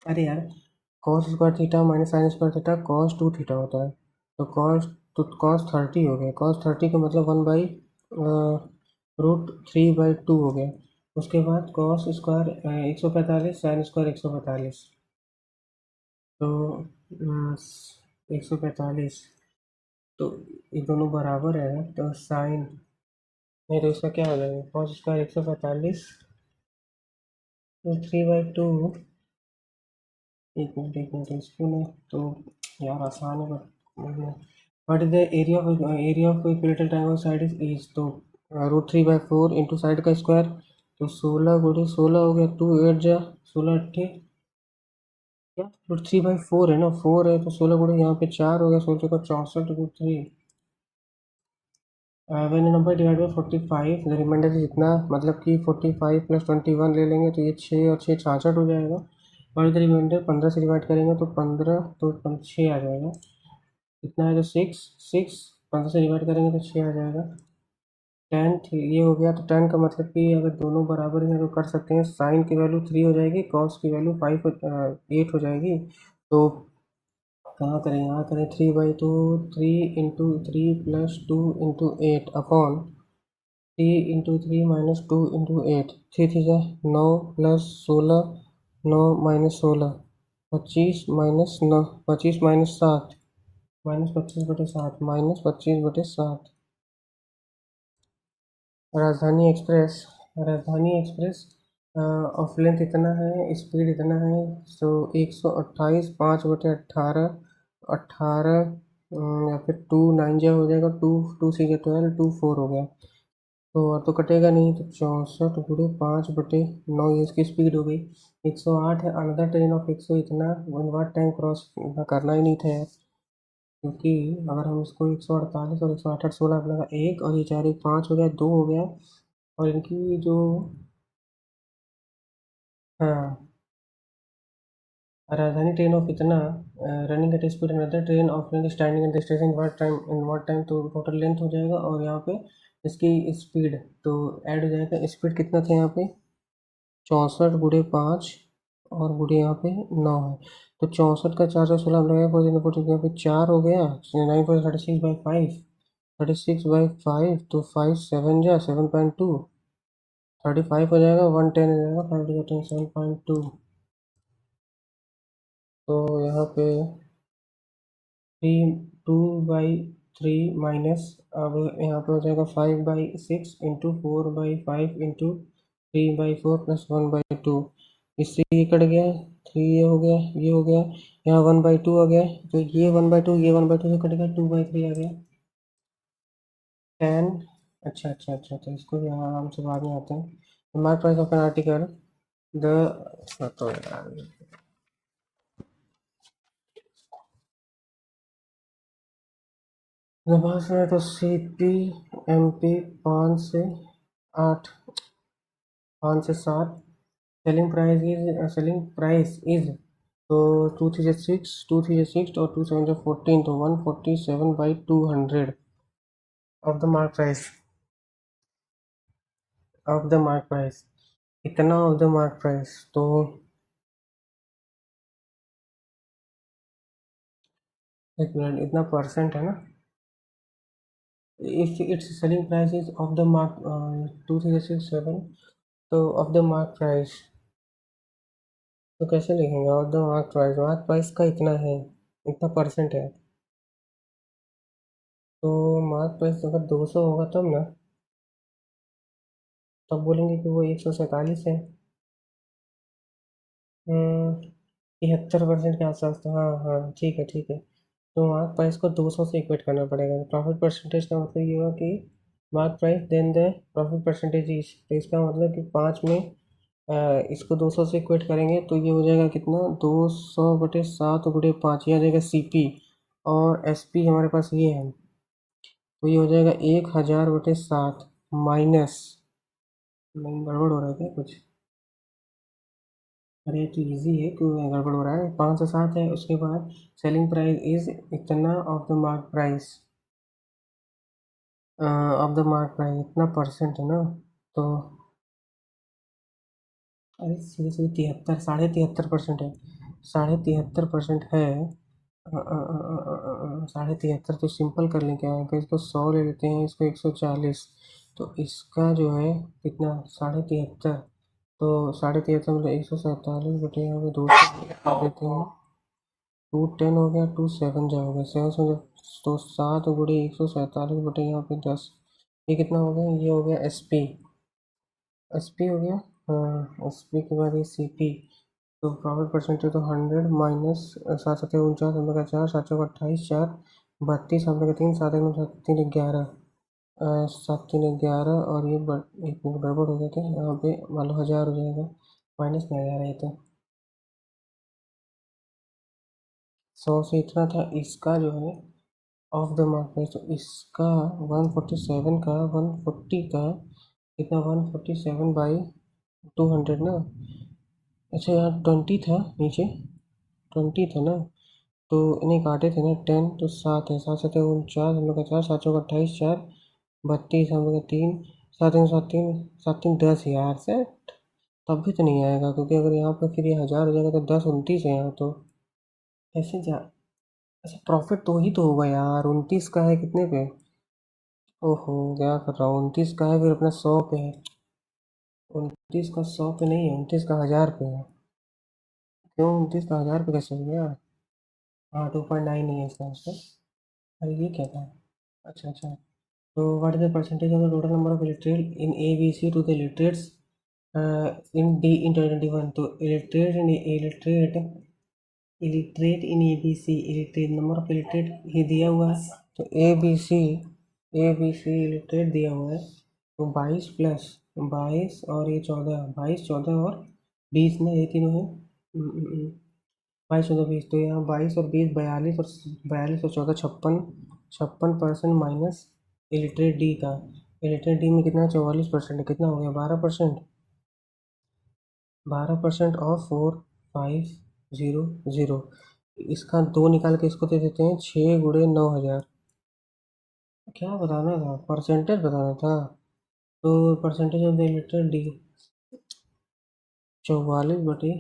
अरे यार, cos square theta minus sine square theta cos 2 theta होता है। तो कॉस 30 हो गया, कॉस 30 का मतलब 1/√3/2 हो गया। उसके बाद कॉस स्क्वायर 145, साइन स्क्वायर 145, तो 145, तो ये दोनों बराबर है, तो साइन, नहीं तो इसका क्या हो जाएगा, कॉस स्क्वायर 145, तो 3/2। एक मिनट इसको ना, तो यार आसान है पर, what is the area of equilateral triangle side is, तो √3/4 इंटू साइड का स्क्वायर, तो 16 × 16 हो गया, 2 8 जा 16 8 क्या, √3/4 है ना, 4 है तो 16 यहाँ पे 4 हो गया, 16 का 64√3। When number divide by 45, the remainder जितना, मतलब कि 45 + 21 ले लेंगे तो ये 6 और 6 66 हो जाएगा। और इधर रिमाइंडर 15 से डिवाइड करेंगे तो 15, तो 6 आ जाएगा। कितना है, तो 6 6 15 से डिवाइड करेंगे तो 6 आ जाएगा। 10 ये हो गया, तो 10 का मतलब कि अगर दोनों बराबर हैं तो कर सकते हैं, साइन की वैल्यू 3 हो जाएगी, कॉस की वैल्यू 8 हो जाएगी। तो कहाँ करें, यहाँ करें, 3/2, 3 × 3 + 2 × 8 अपॉन 3 × 3 - 2 × 8, 3 3 9 + 16, 9 - 16, 25 - 9, 25 - 7, -25/7, -25/7। राजधानी एक्सप्रेस ऑफ लेंथ इतना है, स्पीड इतना है, तो 128, 5/18, 18, या फिर 2 9 जा हो जाएगा, 2 2 6 12, 2 4 हो गया। तो और तो कटेगा नहीं, तो 64/5/9 ये इसकी स्पीड हो गई। 108 है, अनदर ट्रेन ऑफ 100 इतना, वन वाट टाइम क्रॉस करना ही नहीं था यार, क्योंकि अगर हम इसको 148 और 168 16 लगा, एक और ये 4 1 5 हो गया, 2 हो गया, और इनकी जो, हाँ, राजधानी ट्रेन ऑफ इतना, running at speed, another train of length standing at the station in what time, तो टोटल लेंथ हो जाएगा, और यहाँ पे इसकी स्पीड तो ऐड हो जाएगा। स्पीड कितना था यहाँ पे, 64 × 5, और गुड़े यहाँ पे 9 है, तो 64 का 4 16 हम लगाए, 14 यहाँ पे 4 हो गया, 9 × 36/5, 36/5, तो 5 7 जा 7.2, 35 हो जाएगा, 110 हो जाएगा, 5 × 10 7.2। तो यहाँ पे 2/3 माइनस, अब यहाँ पे हो जाएगा 5/6 इंटू 4/5 इंटू 3/4 + 1/2, इससे ये कट गया, 3 ये हो गया, ये हो गया, यहाँ 1/2 आ गया, तो ये 1/2, ये 1/2 से कट गया, 2/3 आ गया। 10, अच्छा अच्छा अच्छा, तो इसको भी यहाँ आराम से बाद में आते हैं। Mark price of an article, the, तो यार भाष में तो CP MP 5 से 8, 5 से 7, सेलिंग प्राइस इज, तो 2 3 6, 2 3 6 और 2 7 14, तो 147/200 of the mark price, of the mark price, इतना ऑफ द मार्क प्राइस, तो एक मिनट, इतना परसेंट है ना, if it's selling price is of the mark 2 3 6 7, तो ऑफ द मार्क प्राइस, तो कैसे लिखेंगे, ऑफ द मार्क प्राइस का इतना है, इतना परसेंट है, तो मार्क प्राइस अगर 200 होगा तब ना, तब बोलेंगे कि वो 147 है। 73% के आसपास तो हाँ हाँ ठीक है ठीक है। तो मार्क प्राइस को 200 से इक्वेट करना पड़ेगा। प्रॉफिट परसेंटेज का मतलब ये हुआ कि mark price then the profit percentage is, तो इसका मतलब कि 5 में इसको 200 से इक्वेट करेंगे तो ये हो जाएगा कितना, 200/7/5, ये आ जाएगा सीपी। और एसपी हमारे पास ये है, तो ये हो जाएगा 1000/7 माइनस, नहीं गड़बड़ हो रहा है क्या कुछ? अरे ये तो इजी है, क्यों गड़बड़ हो रहा है? 5 से 7 है, उसके बाद सेलिंग प्राइस इज इतना of the mark price, of the mark price इतना परसेंट है ना, तो अरे सीधे सीधे 73, 73.5% है, 73.5% है। 73.5 तो सिंपल कर लें, क्या है कि इसको 100 ले लेते हैं, इसको 140, तो इसका जो है कितना, 73.5, तो 73.5 मतलब 147 बटे यहाँ पे 200 देते हैं, 210 हो गया, 27 जाओगे 7 तो 7 × 147 बटे यहाँ पे 10, ये कितना हो गया, ये हो गया एसपी। एसपी हो गया, हाँ एसपी के बाद ये सीपी। तो प्रॉफिट परसेंटेज तो 100 माइनस 7 7 49 हम लोग का 4 7 चौक 28 4 32 हम लोग का 3 7 7 3 11 7 3 11 और ये एक मिनट गड़बड़ हो गया था यहाँ पे, मान लो 1000 हो जाएगा, माइनस में 1000 है, तो 100 से इतना था, इसका जो है ऑफ द मार्क प्राइस, तो इसका 147 का 140 का कितना, 147/200 ना। अच्छा यहाँ 20 था नीचे, 20 था ना, तो इन्हें काटे थे ना 10, तो 7 है, 7 7 49 हम लोग का 4 7 चौक 28 4 32 हम लोग का 3 7 7 3 7 3 10 यार से, तब भी तो नहीं आएगा, क्योंकि अगर यहाँ पर फिर ये 1000 हो जाएगा तो 10 29 है यहाँ तो, ऐसे जा। अच्छा प्रॉफिट तो ही तो होगा यार, 29 का है कितने पे, ओहो क्या कर रहा हूँ, 29 का है फिर अपना 100 पे है, 29 का 100 पे नहीं है, 29 का 1000 पे है। क्यों 29 का 1000 पे कैसे हो गया? हाँ 2.9 ही है इसका आंसर। अरे ये क्या था, अच्छा अच्छा। तो what is the percentage of the total number of illiterate in A B C to the illiterates in D in 2021, तो illiterate in A B C, illiterate number of illiterate ही दिया हुआ है, तो ए बी सी इलिटरेट दिया हुआ है, तो 22 प्लस 22 और ये 14, 22 14 और 20 ना, ये तीनों है, 22 14 20, तो यहाँ 22 और 20 42, और 42 और 14 56, 56% माइनस इलिटरेट डी का, इलिटरेट डी में कितना 44% है, कितना हो गया 12%, 12% ऑफ 4500, इसका 2 निकाल के इसको दे देते हैं 6 × 9000, क्या बताना था, परसेंटेज बताना था, तो percentage of the illiterate D 44 बटे,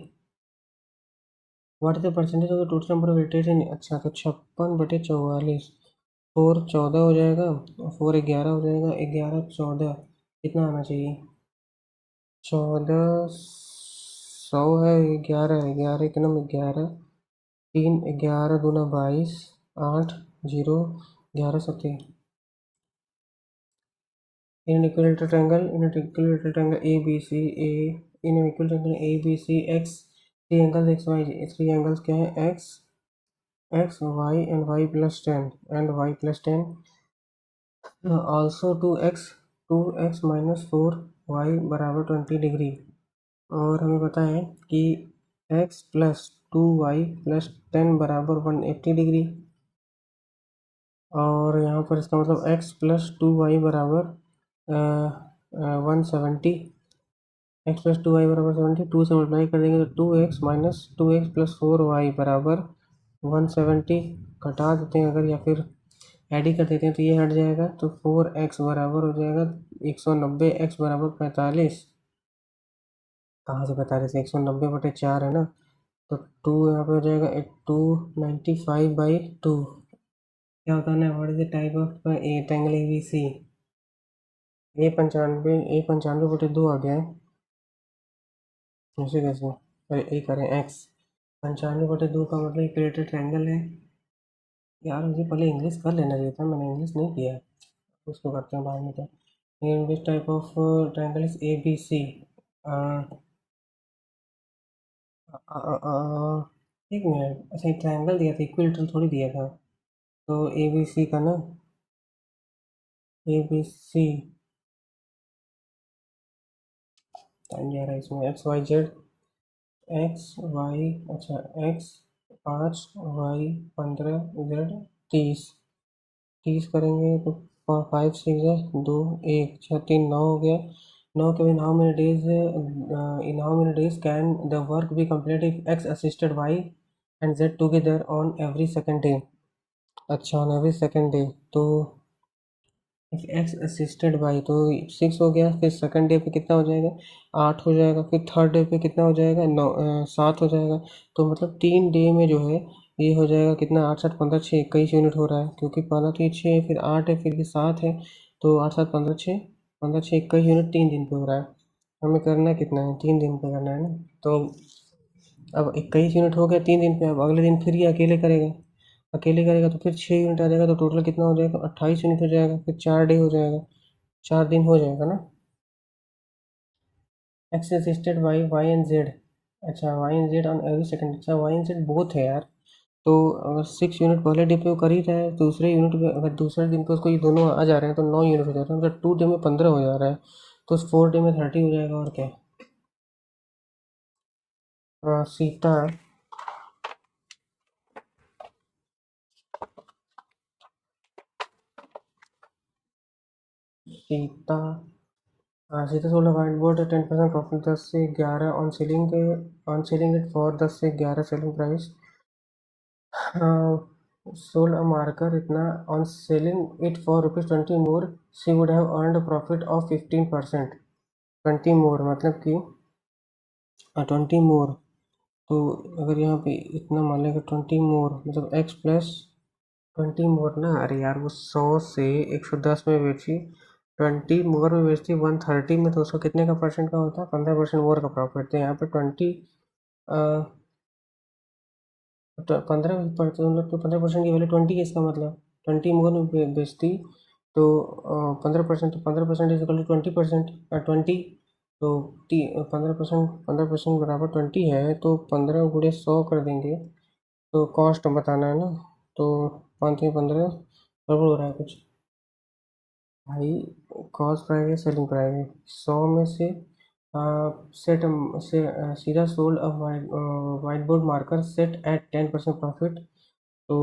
what is the percentage of the total number of illiterate in, अच्छा तो 56/44, 4 14 हो जाएगा, 4 11 हो जाएगा, 11 14 कितना आना चाहिए, 1400 है, 11 है, 11 एक नंबर 11 3 11 दूना 22 8 0 11 सत्ते, in an equilateral triangle, A B C A, in an equilateral triangle A B C X, three angles X Y, three angles क्या है, X Y and Y plus 10 and Y plus 10, also 2x minus 4y बराबर 20 degree, और हमें पता है कि x plus 2y+10 बराबर 180 degree, और यहाँ पर इसका मतलब x प्लस 2y बराबर 170, एक्स प्लस 2y बराबर 70, 2 से मल्टीप्लाई कर देंगे तो 2x बराबर 170, घटा देते हैं अगर, या फिर ऐड ही कर देते हैं तो ये हट जाएगा, तो 4x बराबर हो जाएगा 190, x बराबर 45, कहाँ से 45, 190/4 है ना, तो 2 यहाँ पे हो जाएगा 295/2, क्या होता है ना, what is the type of a triangle A B C, A 95/2 आ गया है, ऐसे कैसे, अरे ए करें x, 95/2 का मतलब इक्वेटर ट्रायंगल है, यार मुझे पहले इंग्लिश कर लेना चाहिए था, मैंने इंग्लिश नहीं किया, उसको करते हैं बाद में, तो in this type of triangle is ABC, एक मिनट, अच्छा एक ट्रायंगल दिया था, इक्विलेटरल थोड़ी दिया था। तो ए बी सी का ना, ए बी सी टाइम जा रहा है इसमें, X Y Z, X Y, अच्छा एक्स 5, वाई 15, जेड 30। 30 करेंगे तो 5 6 है 2 1 6 3 9 हो गया। 9 के बाद how many days, in how many days can the work be complete if X assisted Y and Z together on every second day. अच्छा, on every second day. तो एक्स असिस्टेड बाई तो 6 हो गया, फिर सेकंड डे पे कितना हो जाएगा, 8 हो जाएगा, फिर थर्ड डे पे कितना हो जाएगा, 9 7 हो जाएगा। तो मतलब 3 डे में जो है ये हो जाएगा कितना, 8 7 15 6 21 यूनिट हो रहा है, क्योंकि पहला तो ये 6 है, फिर 8 है, फिर ये 7 है। तो 8 7 15 6 15 6 21 यूनिट 3 दिन पे हो रहा है। हमें करना कितना है, 3 दिन पे करना है ना। तो अब 21 यूनिट हो गया 3 दिन पे, अब अगले दिन फिर ये अकेले करेगा। अकेले करेगा तो फिर 6 यूनिट आ जाएगा, तो टोटल कितना हो जाएगा, 28 यूनिट हो जाएगा, फिर 4 डे हो जाएगा, 4 दिन हो जाएगा ना। X assisted by Y and Z, अच्छा Y and Z on every second, अच्छा वाई एंड जेड बोथ है यार। तो अगर 6 यूनिट पहले डे पे वो कर ही रहा है, दूसरे यूनिट पे अगर दूसरे दिन पे उसको ये दोनों आ जा रहे हैं तो 9 यूनिट हो जाता है, मतलब 2 डे में 15 हो जा रहा है। तो 4 डे में 30 हो जाएगा, और क्या। सीता, सीता, सीता सोलह वाइट बोर्ड 10% प्रॉफिट, 10 से 11 ऑन सेलिंग के, ऑन सेलिंग इट फॉर 10 से 11 selling price. sold a marker इतना, on selling it for rupees 20 more she would have earned a profit of 15%। 20 more मतलब कि 20 मोर। तो अगर यहाँ पे इतना मान लेगा 20 मोर मतलब x प्लस 20 मोर ना, अरे यार वो 100 से 110 में बेची, 20 मोर में बेचती 130 में, तो उसका कितने का परसेंट का होता है, 15% मोर का प्रॉफिट। तो यहाँ पे 20 तो 15% मतलब, तो 15% की वैल्यू 20 है, इसका मतलब 20 मोर में बेचती तो 15%, तो 15% इज इक्वल टू 20%, 20। तो 15% बराबर 20 है, तो 15 गुणे 100 कर देंगे, तो कॉस्ट बताना है ना। तो 5 3 15 बराबर हो रहा है कुछ, भाई कॉस्ट प्राइस है सेलिंग प्राइस है, 100 में से सेट से सीधा sold a white board marker set at 10% profit. तो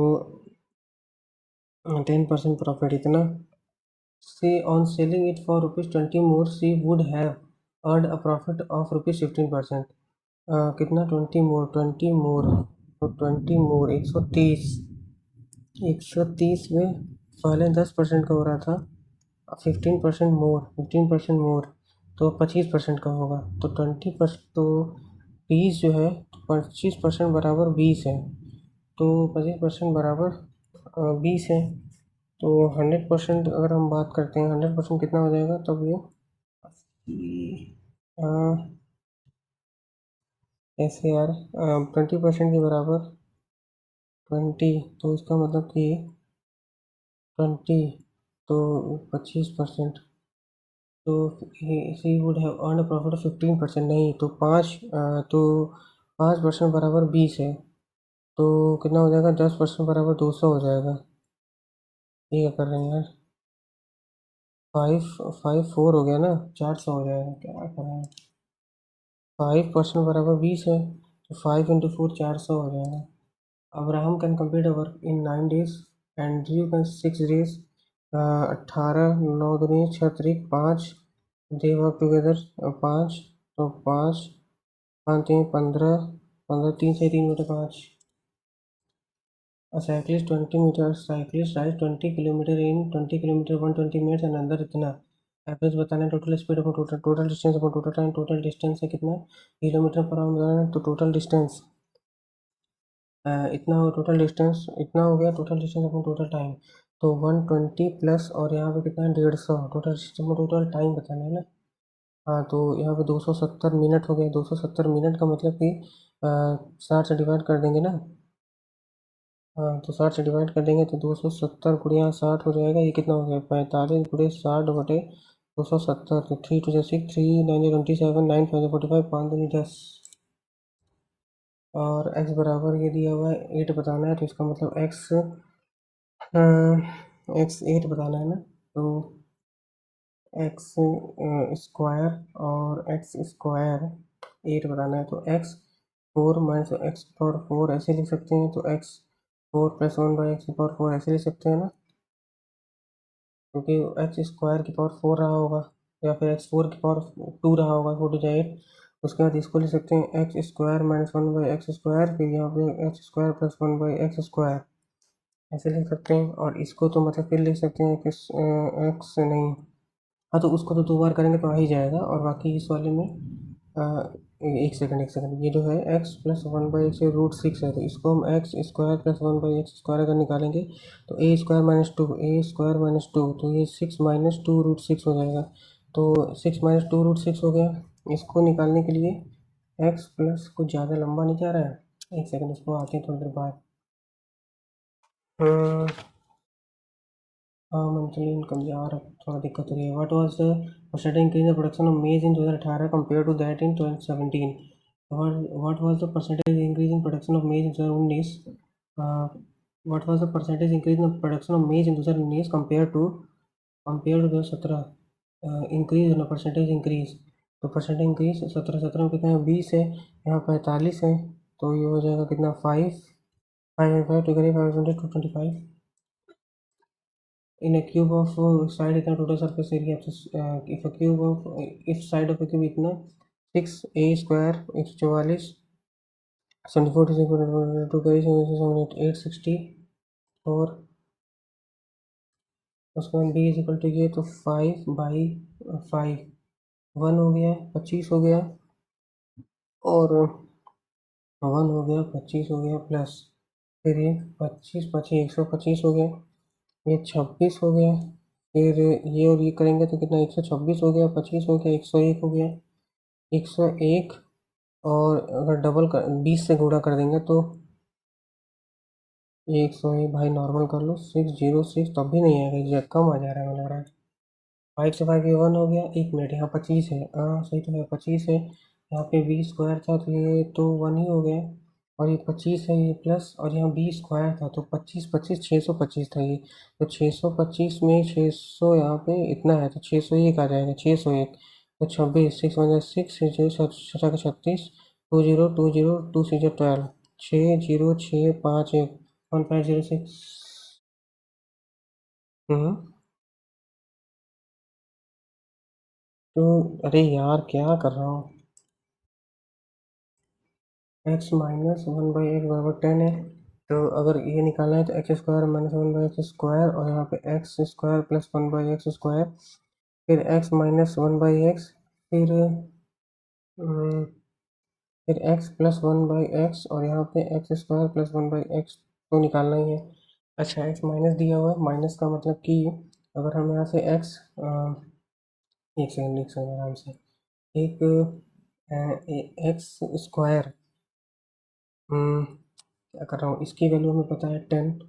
10% प्रॉफिट इतना, she on selling it for rupees 20 more she would have earn a profit of rupees 15%। कितना, 20 मोर तो 20 मोर 130, 130 में पहले 10% का हो रहा था, 15% मोर तो 25% का होगा, तो 20%, तो 20 जो है, 25% बराबर 20 है, तो 25% बराबर 20 है। तो 100% अगर हम बात करते हैं, 100% कितना हो जाएगा, तब ये अ, ऐसे यार 20% के बराबर 20, तो इसका मतलब कि 20, तो 25%, तो she would have earn a profit of 15%, नहीं तो 5% बराबर 20 है, तो कितना हो जाएगा, 10% बराबर 200 हो जाएगा। ये क्या कर रहे हैं यार, 5 5 4 हो गया ना, 400 हो जाएगा, क्या कर रहे हैं। 5% बराबर 20 है, तो 5 × 4 400 हो जाएगा। Abraham can complete a work in 9 days and due can 6 days। 18 9 दूनी 6 तरीक 5, दे वर्क टुगेदर 5, तो 5 5 3 15, 15 3 से 3 बटे 5। A cyclist 20 meters, cyclist rides 20 kilometre in 20 kilometre 120 minutes and अंदर इतना, एवरेज बताना है, total speed upon total distance upon total time, total distance है कितना, किलोमीटर पर आवर बताना है, तो टोटल डिस्टेंस इतना हो, टोटल डिस्टेंस इतना हो गया, total distance upon total time, तो 120 प्लस और यहाँ पे कितना है 150, टोटल डिस्टेंस में टोटल टाइम बताना है ना। हाँ, तो यहाँ पे 270 मिनट हो गए, 270 मिनट का मतलब कि 60 से डिवाइड कर देंगे ना। हाँ, तो 60 से डिवाइड कर देंगे तो 270 गुणिया 60 हो जाएगा, ये कितना हो गया, 45 गुणे 60 बटे 270, तो 3 2 6 3 9 27 9 5 45 5 2 10। और x बराबर ये दिया हुआ है 8 बताना है, तो इसका मतलब x 8 बताना है ना, तो x स्क्वायर और x स्क्वायर 8 बताना है, तो x 4 माइनस एक्स पावर 4 ऐसे लिख सकते हैं, तो x 4 प्लस 1/x पावर 4 ऐसे लिख सकते हैं ना, क्योंकि एक्स स्क्वायर की पावर 4 रहा होगा या फिर एक्स 4 की पावर 2 रहा होगा, 4 उसके बाद इसको लिख सकते हैं x square minus 1/x square, फिर यहाँ पे x square plus 1/x square ऐसे लिख सकते हैं, और इसको तो मतलब फिर लिख सकते हैं कि एक्स नहीं, हाँ तो उसको तो 2 बार करेंगे तो आ ही जाएगा, और बाकी इस वाले में एक सेकंड ये जो है x प्लस 1/x √6 है, तो इसको हम x square plus 1/x square अगर निकालेंगे तो a² - 2 तो ये 6 - 2 √6 हो जाएगा, तो 6 - 2 √6 हो गया। इसको निकालने के लिए x प्लस कुछ ज़्यादा लंबा नहीं जा रहा है, एक सेकंड इसको आते हैं थोड़ी देर बाद। हम्म, हाँ मंथली इनकम यार थोड़ा दिक्कत हो रही है। What was the percentage increase in production of maize in 2018 compare to that in 2017? What was the percentage increase in production of maize in 2019? What was the percentage increase in production of maize in 2019 compare to 2017? Increase ना percentage increase, तो percentage increase 17 में कितना है 20 है, यहाँ 45 है, तो ये हो जाएगा कितना 5 टू करिए 5 in a cube of side इतना total surface area, if a cube of if side of a cube इतना 6a² 144 74 टू करिए 864, उसके बाद b इज इक्वल टू ये, तो 5/5 1 हो गया 25 हो गया, और 1 हो गया 25 हो गया, प्लस फिर ये 25 25 125 हो गया, ये 26 हो गया, फिर ये और ये करेंगे तो कितना 126 हो गया, 25 हो गया, 101 हो गया, 101, और अगर डबल कर 20 से गुणा कर देंगे तो ये 101 भाई नॉर्मल कर लो 606, तब भी नहीं आएगा, ये कम आ जा रहा है मुझे लग रहा है। 5 से 5 ये 1 हो गया, 1 मिनट यहाँ 25 है, हाँ सही तो है 25 है, यहाँ पे बी स्क्वायर था तो ये तो 1 ही हो गया, और ये 25 है ये प्लस, और यहाँ बी स्क्वायर था तो 25 25 625 था ये, तो 625 में 600 यहाँ पे इतना है तो 601 आ जाएगा, 601, तो 26 6 1 6 36 2 0 2 0 2 6 12 6 0 6 5 1 1506। हम्म, तो अरे यार क्या कर रहा हूँ, एक्स माइनस 1/x बराबर 10 है, तो अगर ये निकालना है तो x square minus 1/x square, और यहाँ पे x square plus 1/x square, फिर एक्स माइनस 1/x, फिर अम, फिर एक्स प्लस 1/x, और यहाँ पे एक्स स्क्वायर प्लस 1/x तो निकालना ही है। अच्छा एक्स माइनस दिया हुआ है, माइनस का मतलब कि अगर हम यहाँ से एक्स एक सेकंड आराम से, एक एक्स स्क्वायर, क्या कर रहा हूँ, इसकी वैल्यू हमें पता है 10,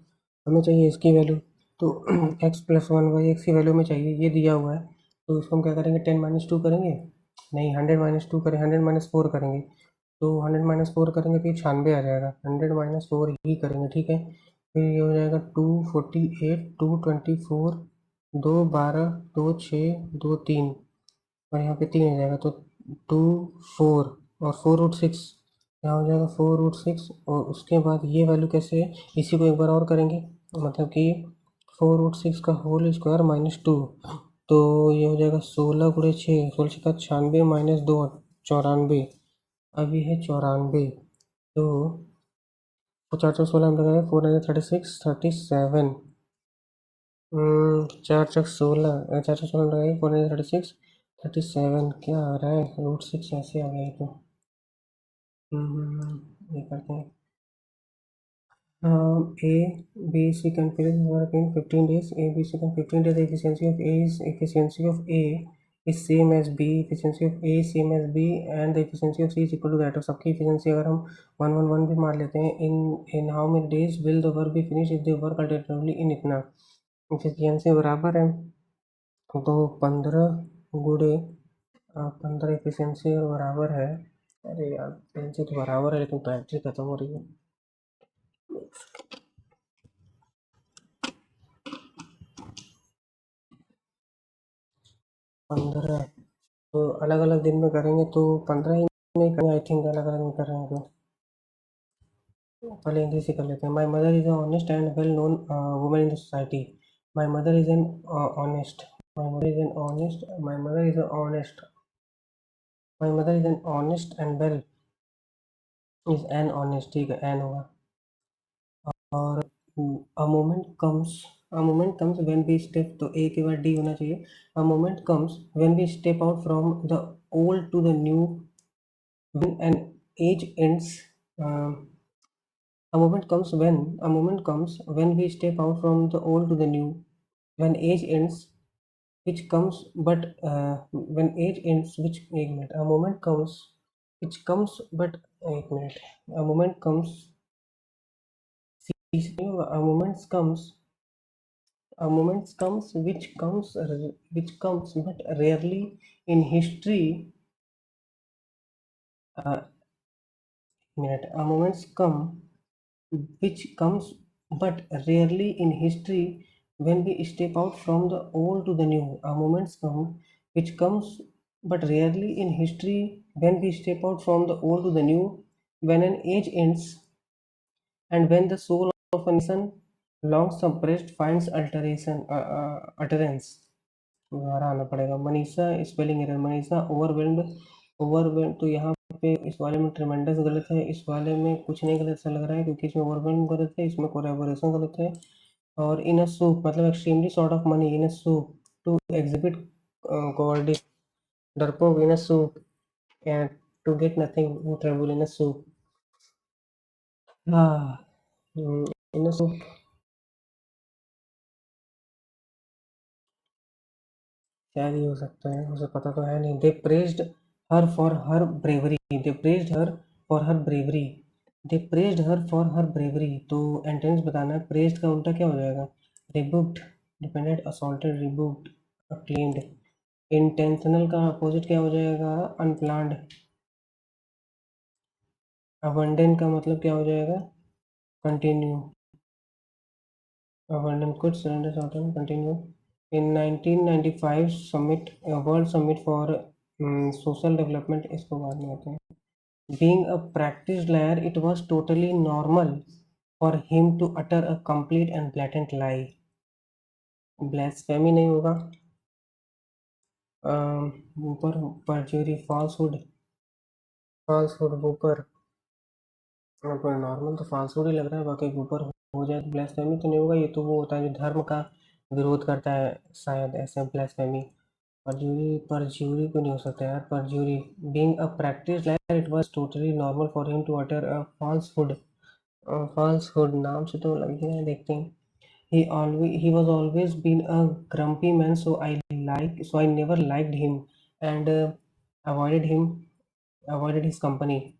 हमें चाहिए इसकी वैल्यू, तो एक्स प्लस 1/x की वैल्यू में चाहिए, ये दिया हुआ है, तो इसको हम क्या करेंगे 10 - 2 करेंगे, नहीं 100 - 2 करें 100 - 4 करेंगे, तो 100 - 4 करेंगे तो ये 96 आ जाएगा, 100 - 4 ही करेंगे ठीक है, फिर ये हो जाएगा 248 224 2 12 2 6 2 3, और यहाँ पे 3 आ जाएगा, तो 2 4 और 4√6, यहाँ हो जाएगा 4√6, और उसके बाद ये वैल्यू कैसे है, इसी को एक बार और करेंगे, मतलब कि 4√6 का होल स्क्वायर -2, तो ये हो जाएगा 16 × 6 16 × 96 -2 94, अब ये है 94, तो 4 4 16 में लगाए 436 37, 4 4 16 लगाइए 436 37, क्या आ रहा है √6 ऐसे आ गया ये तो, ये करते हैं, A B C configuration work in 15 days. A B C can 15 days. Efficiency of A is same as B. Efficiency of A is same as B, and the efficiency of C is equal to that of सबकी efficiency अगर हम 1 1 1 भी मार लेते हैं, in how many days will the work be finished if they work alternatively in इतना, efficiency बराबर है, तो 15 गुणे 15 efficiency और बराबर है अरे यार पेंसिल तो बराबर है लेकिन बैटरी खत्म हो रही है। 15 तो अलग अलग दिन में करेंगे तो 15 ही में करेंगे आई थिंक, अलग अलग में कर रहे हैं तो पहले हिंदी से कर लेते हैं। My mother is honest and well known women in the society. My mother is an honest. My mother is an honest. My mother is honest. My mother is an honest and well is an honest, ठीक है, an होगा। और a moment comes when we step, तो A के बाद D होना चाहिए। A moment comes when we step out from the old to the new, when an age ends. um, a moment comes when we step out from the old to the new, when age ends which comes but when age ends which, एक minute, a moment comes which comes but, एक minute, a moment comes, a moment comes, which comes but rarely in history. Minute, a moments come which comes but rarely in history, when we step out from the old to the new. A moments come which comes but rarely in history, when we step out from the old to the new, when an age ends and when the soul of a nation long suppressed finds utterance। दोबारा आना पड़ेगा। Manisha spelling error, Manisha overwhelmed, overwhelmed तो यहाँ पे इस वाले में tremendous गलत है, इस वाले में कुछ नहीं गलत सा लग रहा है क्योंकि इसमें ओवरवेल्ड गलत है, इसमें कोलैबोरेशन गलत है। और इन अ सूप मतलब extremely short of money, in a soup to exhibit cowardice, डरपोक in a soup and to get nothing trouble in a soup. हाँ, इन अ सूप शायद ही हो सकता है, मुझे पता तो है नहीं। They praised her for her bravery, they praised her for her bravery, they praised her for her bravery. तो एंटेंस बताना है, प्रेज्ड का उल्टा क्या हो जाएगा? रिबुक्ड, डिपेंडेंट, असॉल्टेड, रिबुक्ड, अक्लेम्ड। इंटेंशनल का अपोजिट क्या हो जाएगा? अनप्लान्ड। अबंडेंट का मतलब क्या हो जाएगा? कंटिन्यू। अबंडेंट कुछ surrender short continue. In 1995 summit, World Summit for Social Development, इसको बाद में आते हैं। Being a practiced liar, it was totally normal for him to utter a complete and blatant lie. Blasphemy नहीं होगा। ऊपर perjury, falsehood, falsehood ऊपर, पर नॉर्मल तो falsehood ही लग रहा है, बाकी ऊपर हो जाए तो blasphemy तो नहीं होगा। ये तो वो होता है जो धर्म का विरोध करता है, शायद ऐसे blasphemy। परज्यूरी, परज्यूरी तो नहीं हो सकता यार, perjury. Being a practice liar, it was totally normal for him to utter a falsehood. Falsehood नाम से तो लग गया है, देखते हैं। he was always been a grumpy man, so I never liked him and avoided him avoided his company।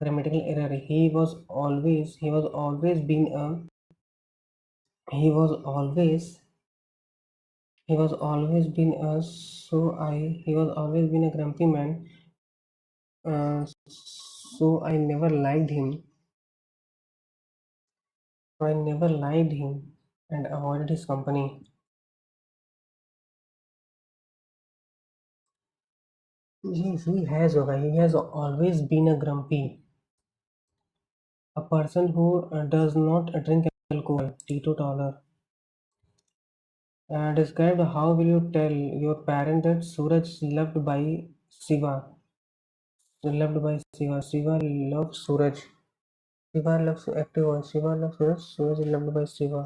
grammatical error, he was always he was always been a so I he was always been a grumpy man, so I never liked him and avoided his company। He has होगा, he has always been a grumpy, a person who does not drink alcohol, teetotaler। Describe, how will you tell your parent that Suraj Shiva loved by Shiva loves Suraj, Shiva loves active voice, Shiva loves Suraj, Suraj is loved by Shiva,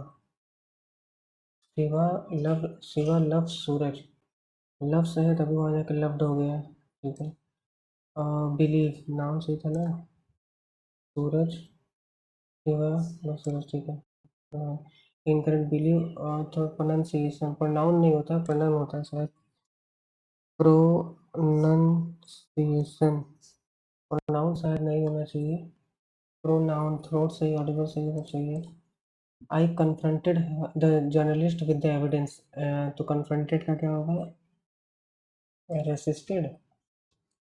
Shiva loves Suraj। Love से है तभी वहाँ जाके loved हो गया, ठीक है। Believe नाम सही था ना, सूरज, शिवा, लव सूरज, ठीक है। इनकरेक्ट, बिलीव तो प्रोनाउंसिएशन, प्रोनाउन नहीं होता, प्रोनाउन होता है शायद, प्रोनाउंसिएशन, प्रोनाउन शायद नहीं होना चाहिए। प्रोनाउन, थ्रोट सही, ऑडिबल सही, सब सही है। I confronted the journalist with the evidence, तो कन्फ्रंटेड का क्या होगा? रेसिस्टेड।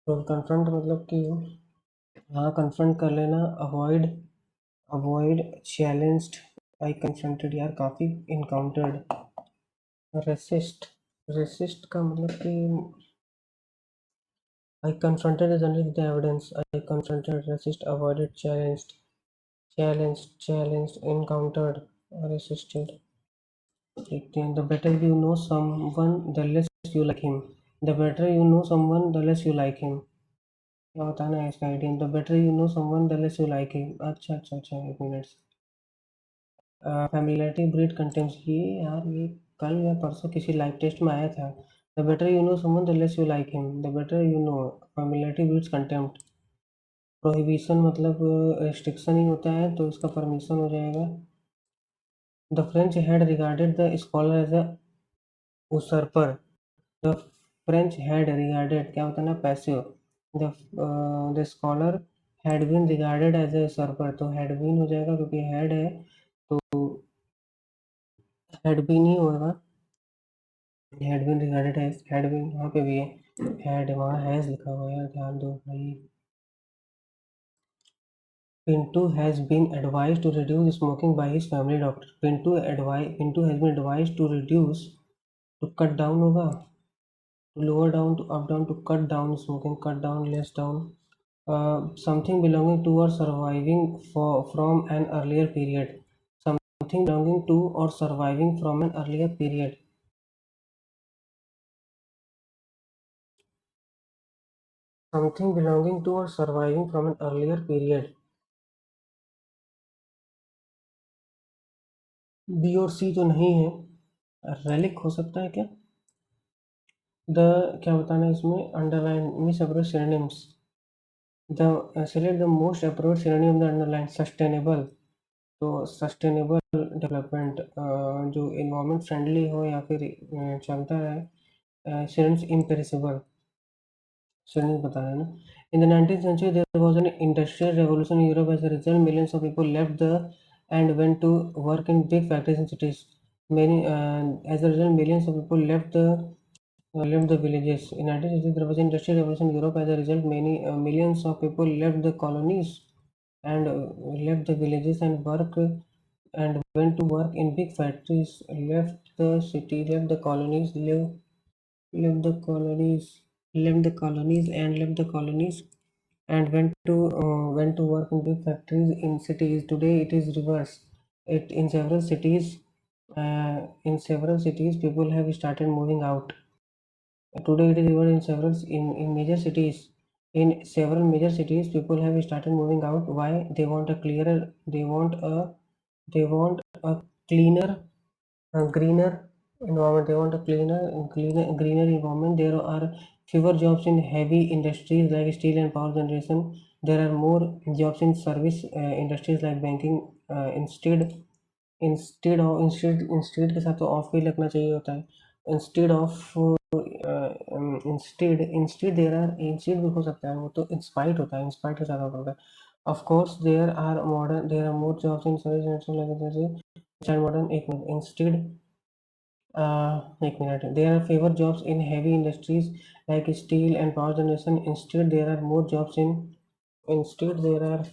तो कन्फ्रंट मतलब कि हाँ, कन्फ्रंट कर लेना। अवॉइड, अवॉइड, चैलेंज्ड, आई कन्फ्रंटेड, यार काफ़ी इनकाउंटर्ड। रेसिस्ट, रेसिस्ट का मतलब कि I confronted the with the evidence. I confronted, resist, avoided, challenged, challenged, challenged, encountered, resisted. The better you know someone, the less you like him. The better you know someone, the less you like him. क्या बताना है इसका idea? The better you know someone the less you like him. अच्छा अच्छा अच्छा, एक minute. Familiarity breed contempt, ये यार ये कल या परसों किसी लाइव टेस्ट में आया था। The better you know someone the less you like him, the better you know, familiarity breeds contempt. Prohibition मतलब रिस्ट्रिक्शन ही होता है, तो इसका परमिशन हो जाएगा। The French had regarded the scholar as a usurper। The French had regarded क्या होता है ना, passive. The the scholar had been regarded as a usurper, तो हैड बीन हो जाएगा क्योंकि हैड है, तो हैड बीन ही होगा। Had been regarded as, had been वहाँ पे भी है, हैड वहाँ हैज लिखा हुआ है, ध्यान दो भाई। Pinto has been advised to reduce smoking by his family doctor. Pinto has been advised to reduce, to cut down होगा, to lower down, to up down, to cut down smoking, cut down, less down. Something belonging to or surviving from an earlier period. Something belonging to or surviving from an earlier period. Something belonging to or surviving from an earlier period. B और C तो नहीं है, relic हो सकता है क्या? The क्या बताना है इसमें? Underline means approach synonyms. The select the most approach synonym the underline. Sustainable, तो सस्टेनेबल डेवलपमेंट, जो इन्वायरमेंट फ्रेंडली हो या फिर चलता है। सिनोनिम्स इम्पेरिसिबल, सिनोनिम्स बताना है ना। In the 19th century there was an industrial revolution in Europe. As a result, millions of people left the and went to work in big factories and cities. As a result, millions of people left the villages. In 1960, there was an industrial revolution in Europe. As a result, many millions of people left the colonies and left the villages and went to work in big factories. Left the city, left the colonies, left the colonies, left the colonies, and left the colonies and went to work in big factories in cities. Today, it is reverse. It in several cities, people have started moving out. Today it is even in major cities. In several major cities, people have started moving out. Why? They want a clearer. They want a cleaner, greener environment. They want a greener environment. There are fewer jobs in heavy industries like steel and power generation. There are more jobs in service industries like banking. Instead के साथ तो of भी लगना चाहिए होता है। Instead of, instead there are, instead भी हो सकता है, वो तो इंस्पाइट होता है, इंस्पाइट के साथ होता है। Of course there are more jobs in service जैसे मॉडर्न। एक मिनट, इंस्टेड, एक minute, there are fewer jobs in heavy industries like steel and power generation. Instead there are more jobs in, instead there are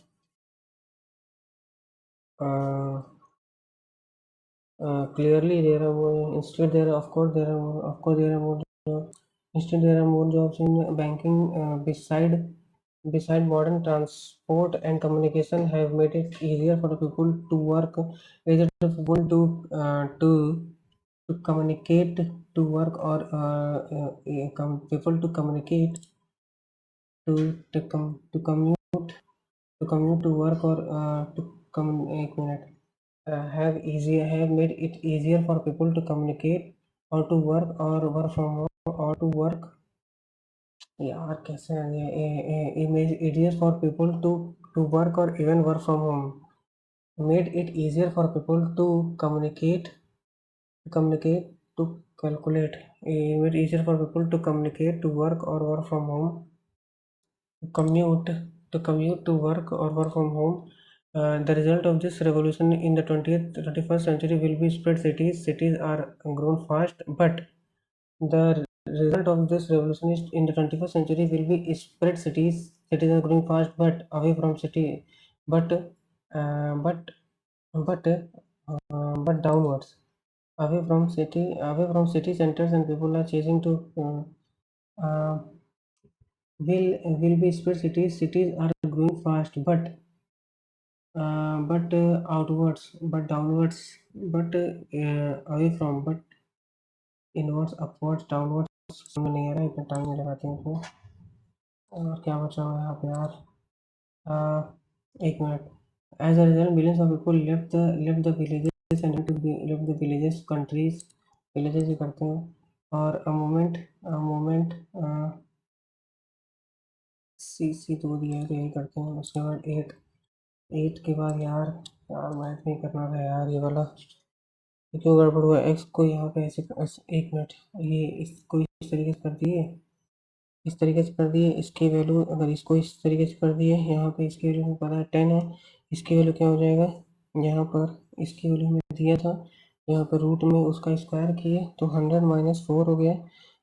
clearly there are more. Instead there are, of course there are more, of course there are more jobs. Instead there are more jobs in banking. Beside modern transport and communication have made it easier for the people to work, easier for people to communicate, to work, or people to communicate, to commute to work, or to come, एक minute, have made it easier for people to communicate or to work, or work from home, or to work, यार कैसे है ये, made it easier for people to work or even work from home. Made it easier for people to communicate, to calculate. Made it easier for people to communicate, to work or work from home, commute commute to work or work from home. The result of this revolution in the 20th 21st century will be spread cities. Cities are grown fast, but the result of this revolution is in the 21st century will be spread cities. cities are growing fast, but away from city, but uh, but but but downwards, away from city centers, and people are chasing to will be spread cities. Cities are growing fast, but outwards, but downwards, but away from, but inwards, upwards, downwards समझ में नहीं आ रहा है, इतना time नहीं लगाते हैं इसमें। और क्या बचा हुआ है यहाँ पे यार? एक minute. As a result millions of people left the villages and left the villages countries, villages ही करते हैं। और अ मोमेंट सी सी दो दिया है तो यही करते हैं। उसके बाद एट, एट के बाद यार, यार मैथ नहीं करना था यार ये वाला, ये क्यों गड़बड़ हुआ? एक्स को यहाँ पे एक मिनट, ये इसको इस तरीके से कर दिए, इस तरीके से कर दिए, इसकी वैल्यू अगर इसको इस तरीके से कर दिए, यहाँ पे इसकी वैल्यू हमें पता है 10 है, इसकी वैल्यू क्या हो जाएगा? यहाँ पर इसकी वैल्यू हमें दिया था, यहाँ पर रूट में उसका स्क्वायर किए तो 100 - 4 हो गया,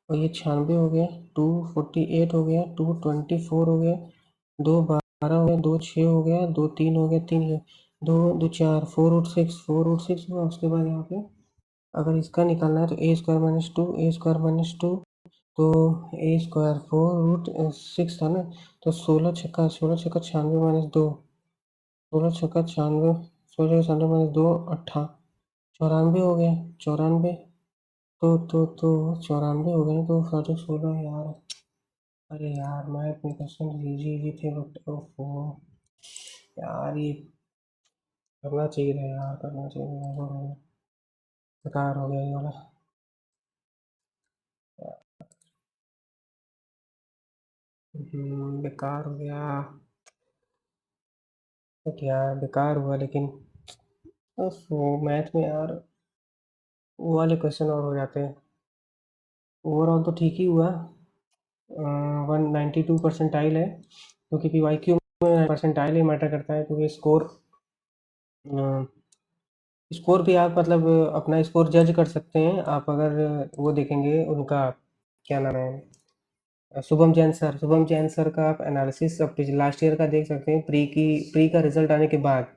और ये 96 हो गया, 248 हो गया, 224 हो गया, 2 12 हो गया, 2 6 हो गया, 2 3 हो गया, 3 2 2 4, 4 रूट 6 हुआ। उसके बाद यहाँ पे अगर इसका निकालना है तो a² - 2 तो ए स्क्वायर 4 रूट 6 था ना, तो 16 छक्का 96 - 2, 16 छक्का 96, 16 96 - 2 94 हो गया, 94, तो 94 हो गए, तो 16 यार। अरे यार मैथ में क्वेश्चन इजी इजी थे, बट ओफो यार, ये करना चाहिए था यार, करना चाहिए था, बेकार हो गया ये वाला। बेकार हो गया, बट यार बेकार हुआ, लेकिन वो मैथ में यार वो वाले क्वेश्चन और हो जाते हैं। ओवरऑल तो ठीक ही हुआ, 192 परसेंटाइल है, क्योंकि पी वाई क्यू में परसेंटाइल ही मैटर करता है, क्योंकि स्कोर, स्कोर भी आप मतलब अपना स्कोर जज कर सकते हैं आप, अगर वो देखेंगे उनका, क्या नाम है, शुभम जैन सर का आप एनालिसिस अब लास्ट ईयर का देख सकते हैं, प्री का रिजल्ट आने के बाद।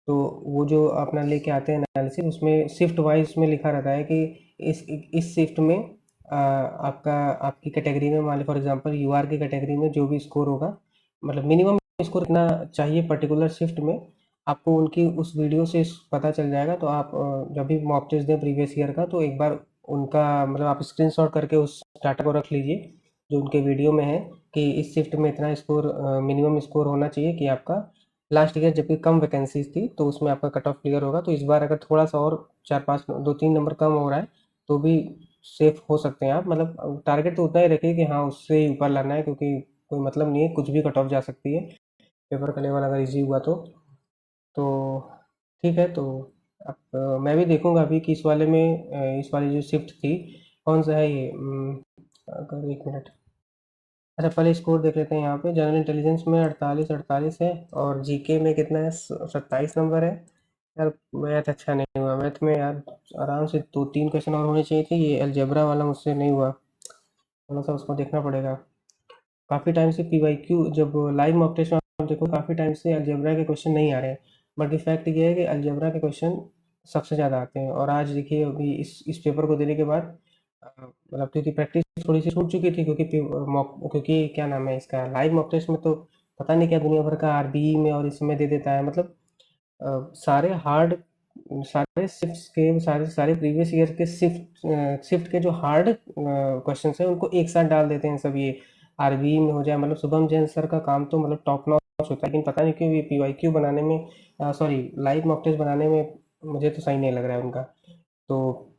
तो वो जो अपना लेके आते हैं एनालिसिस, उसमें शिफ्ट वाइज में लिखा रहता है कि इस शिफ्ट में आपका, आपकी कैटेगरी में, मान ली फॉर एग्जांपल यूआर की कैटेगरी में जो भी स्कोर होगा, मतलब मिनिमम स्कोर कितना चाहिए पर्टिकुलर शिफ्ट में, आपको उनकी उस वीडियो से पता चल जाएगा। तो आप जब भी मॉक टेस्ट दें प्रीवियस ईयर का, तो एक बार उनका मतलब आप स्क्रीनशॉट करके उस डाटा को रख लीजिए जो उनके वीडियो में है, कि इस शिफ्ट में इतना स्कोर, मिनिमम स्कोर होना चाहिए कि आपका, लास्ट ईयर जबकि कम वैकेंसीज थी तो उसमें आपका कट ऑफ क्लियर होगा। तो इस बार अगर थोड़ा सा और 4 5 2 3 नंबर कम हो रहा है, तो भी सेफ हो सकते हैं आप। मतलब टारगेट तो उतना ही रखिए कि हाँ उससे ही ऊपर लाना है, क्योंकि कोई मतलब नहीं है, कुछ भी कट ऑफ जा सकती है पेपर का लेवल अगर इजी हुआ तो ठीक है। तो अब मैं भी देखूंगा अभी कि इस वाले में, इस वाली जो शिफ्ट थी, कौन सा है ये, अगर एक मिनट, अच्छा पहले स्कोर देख लेते हैं। यहाँ पे जनरल इंटेलिजेंस में 48 है, और जीके में कितना है, 27 नंबर है। यार मैथ अच्छा नहीं हुआ, मैथ में यार आराम से 2 3 क्वेश्चन और होने चाहिए थे, ये अलजेब्रा वाला मुझसे नहीं हुआ, थोड़ा सा उसको देखना पड़ेगा। काफ़ी टाइम से पी वाई क्यू, जब लाइव मॉक टेस्ट में आप देखो काफ़ी टाइम से अलजेब्रा के क्वेश्चन नहीं आ रहे हैं, बट फैक्ट ये है कि अलजेब्रा के क्वेश्चन सबसे ज़्यादा आते हैं। और आज देखिए अभी इस पेपर को देने के बाद, मतलब क्योंकि प्रैक्टिस थोड़ी सी छूट चुकी थी, क्योंकि क्या नाम है इसका, लाइव मॉक टेस्ट में तो पता नहीं क्या दुनिया भर का आरबीई में और इसमें दे देता है, मतलब सारे हार्ड, सारे शिफ्ट्स के, सारे सारे प्रीवियस ईयर के शिफ्ट के जो हार्ड क्वेश्चन हैं उनको एक साथ डाल देते हैं सब, ये आरबीई में हो जाए। मतलब शुभम जैन सर का काम तो मतलब टॉप नॉच होता है, लेकिन पता नहीं क्यों ये पीवाईक्यू बनाने में, सॉरी लाइव मॉक टेस्ट बनाने में मुझे तो सही नहीं लग रहा है उनका। तो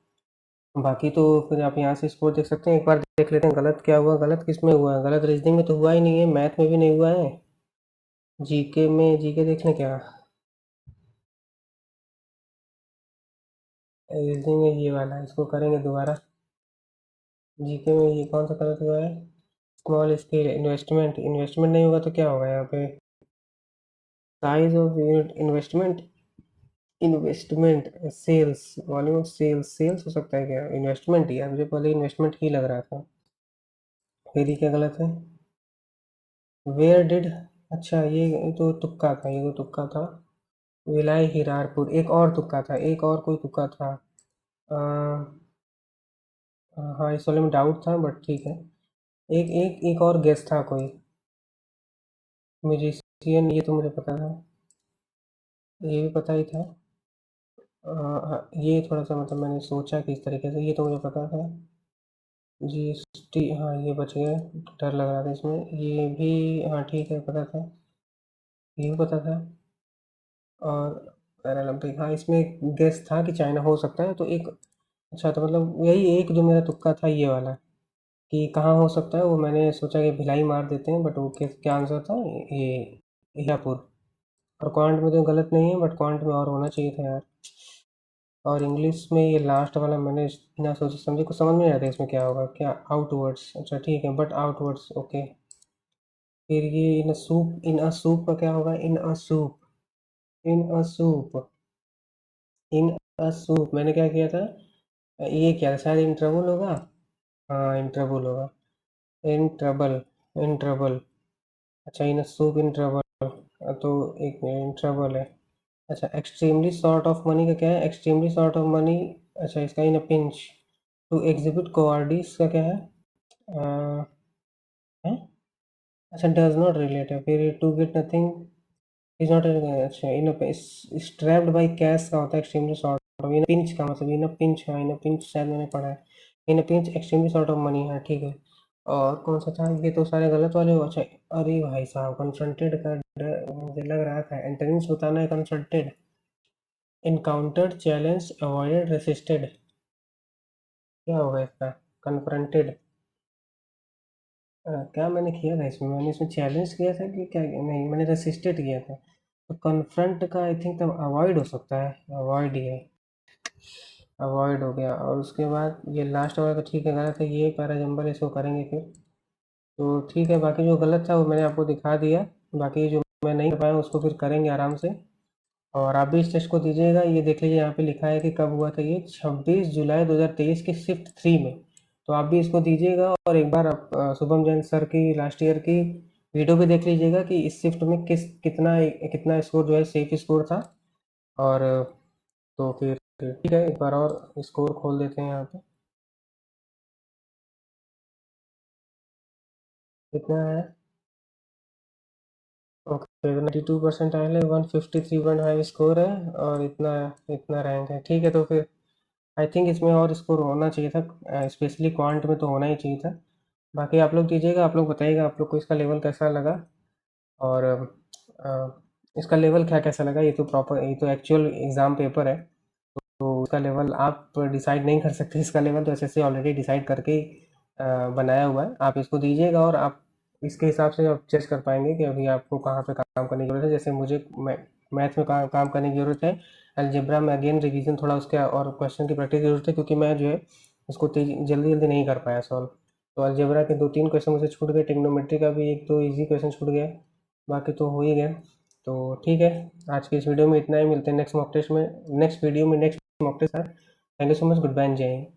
बाकी तो फिर आप यहाँ से स्कोर देख सकते हैं, एक बार देख लेते हैं गलत क्या हुआ, गलत किस में हुआ है। गलत रीजनिंग में तो हुआ ही नहीं है, मैथ में भी नहीं हुआ है, जीके में, जीके देख लें क्या, रीजनिंग में ये वाला है, इसको करेंगे दोबारा। जीके में ये कौन सा गलत हुआ है, स्मॉल स्केल इन्वेस्टमेंट, इन्वेस्टमेंट नहीं होगा तो क्या होगा यहाँ पे, size of unit investment, investment sales, volume of sales, sales हो सकता है क्या, इन्वेस्टमेंट ही है, मुझे पहले इन्वेस्टमेंट ही लग रहा था, फिर ही क्या गलत है। वेयर डिड, अच्छा ये तो तुक्का था, ये तो तुक्का था। विलाय हिरारपुर, एक और तुक्का था, एक और कोई तुक्का था। अ, हाँ इस वाले में डाउट था बट ठीक है। एक एक एक और गेस था कोई। म्यूजिशियन, ये तो मुझे पता था, ये भी पता ही था। हाँ, ये थोड़ा सा मतलब मैंने सोचा कि इस तरीके से, ये तो मुझे पता था। जीएसटी, हाँ ये बच गया, डर लग रहा था इसमें। ये भी हाँ ठीक है, पता था, ये भी पता था। और पैरालंपिक, हाँ इसमें एक गेस था कि चाइना हो सकता है, तो एक अच्छा तो मतलब यही एक जो मेरा तुक्का था ये वाला, कि कहाँ हो सकता है, वो मैंने सोचा कि भिलाई मार देते हैं, बट वो क्या आंसर था, ये हीरापुर। और क्वांट में तो गलत नहीं है, बट क्वांट में और होना चाहिए था यार। और इंग्लिश में ये लास्ट वाला मैंने बिना सोचे समझे, कुछ समझ में नहीं आता इसमें क्या होगा, क्या आउटवर्ड्स, अच्छा ठीक है, बट आउटवर्ड्स ओके। फिर ये इन अ सूप का क्या होगा, in a soup, in a soup, in a soup मैंने क्या किया था, ये क्या था, शायद इन ट्रबल होगा। हाँ इन ट्रबल होगा, इन ट्रबल, इन ट्रबल। अच्छा इन अ सूप इन ट्रबल, तो एक इन ट्रबल है। अच्छा एक्सट्रीमली शॉर्ट ऑफ मनी का क्या है, एक्सट्रीमली शॉर्ट ऑफ मनी, अच्छा इसका in a pinch to exhibit cowardice का क्या है, अ, है? अच्छा डज नॉट रिलेट है, फिर to get nothing is not, अच्छा इन स्ट्रैप्ड बाय कैश का होता है extremely short of, in pinch का मतलब इन पिंच, हाँ इन पिंच शायद मैंने पढ़ा है। In pinch extremely short of money, हाँ ठीक है। और कौन सा था, ये तो सारे गलत वाले हो, अच्छा। अरे भाई साहब कंसल्टेड का मुझे लग रहा था, एंटनीम्स बताना है consulted. Encountered, challenge, avoided, resisted, क्या होगा इसका, कन्फ्रंटेड। क्या मैंने किया था इसमें, मैंने इसमें चैलेंज किया था कि क्या, नहीं मैंने रेसिस्टेड किया था। तो कन्फ्रंट का आई थिंक तब अवॉइड हो सकता है, अवॉइड ही है, अवॉइड हो गया। और उसके बाद ये लास्ट वाला तो ठीक है, गलत है, ये पैराजंबल इसको करेंगे फिर। तो ठीक है, बाकी जो गलत था वो मैंने आपको दिखा दिया, बाकी जो मैं नहीं कर पाया उसको फिर करेंगे आराम से। और आप भी इस टेस्ट को दीजिएगा, ये देख लीजिए यहाँ पे लिखा है कि कब हुआ था, ये 26 जुलाई 2023 के शिफ्ट 3 में। तो आप भी इसको दीजिएगा, और एक बार आप शुभम जैन सर की लास्ट ईयर की वीडियो भी देख लीजिएगा कि इस शिफ्ट में कितना कितना स्कोर जो है सेफ स्कोर था। और तो फिर ठीक है, एक बार और स्कोर खोल देते हैं यहाँ पे, कितना है। ओके 92% आए हैं, 153 स्कोर है, और इतना इतना रैंक है, ठीक है। तो फिर आई थिंक इसमें और स्कोर होना चाहिए था, स्पेशली क्वांट में तो होना ही चाहिए था। बाकी आप लोग दीजिएगा, आप लोग बताइएगा आप लोग को इसका लेवल कैसा लगा। और इसका लेवल क्या कैसा लगा, ये तो प्रॉपर, ये तो एक्चुअल एग्ज़ाम पेपर है, तो इसका लेवल आप डिसाइड नहीं कर सकते, इसका लेवल तो एसएससी ऑलरेडी डिसाइड करके ही बनाया हुआ है। आप इसको दीजिएगा और आप इसके हिसाब से आप जज कर पाएंगे कि अभी आपको कहाँ पे काम करने की ज़रूरत है। जैसे मुझे मैथ में काम करने की ज़रूरत है, अलजेब्रा में अगेन रिवीजन थोड़ा उसके और क्वेश्चन की प्रैक्टिस की ज़रूरत है, क्योंकि मैं जो है उसको तेज जल्दी जल्दी नहीं कर पाया सॉल्व। तो अलजेब्रा के 2-3 क्वेश्चन मुझे छूट गए, ट्रिग्नोमेट्री का भी एक दो ईजी क्वेश्चन छूट गया, बाकी तो हो ही गया। तो ठीक है, आज की इस वीडियो में इतना ही, मिलते हैं नेक्स्ट मॉक टेस्ट में, नेक्स्ट वीडियो में, next mock test. Thank you so much, good bye, जय हिंद।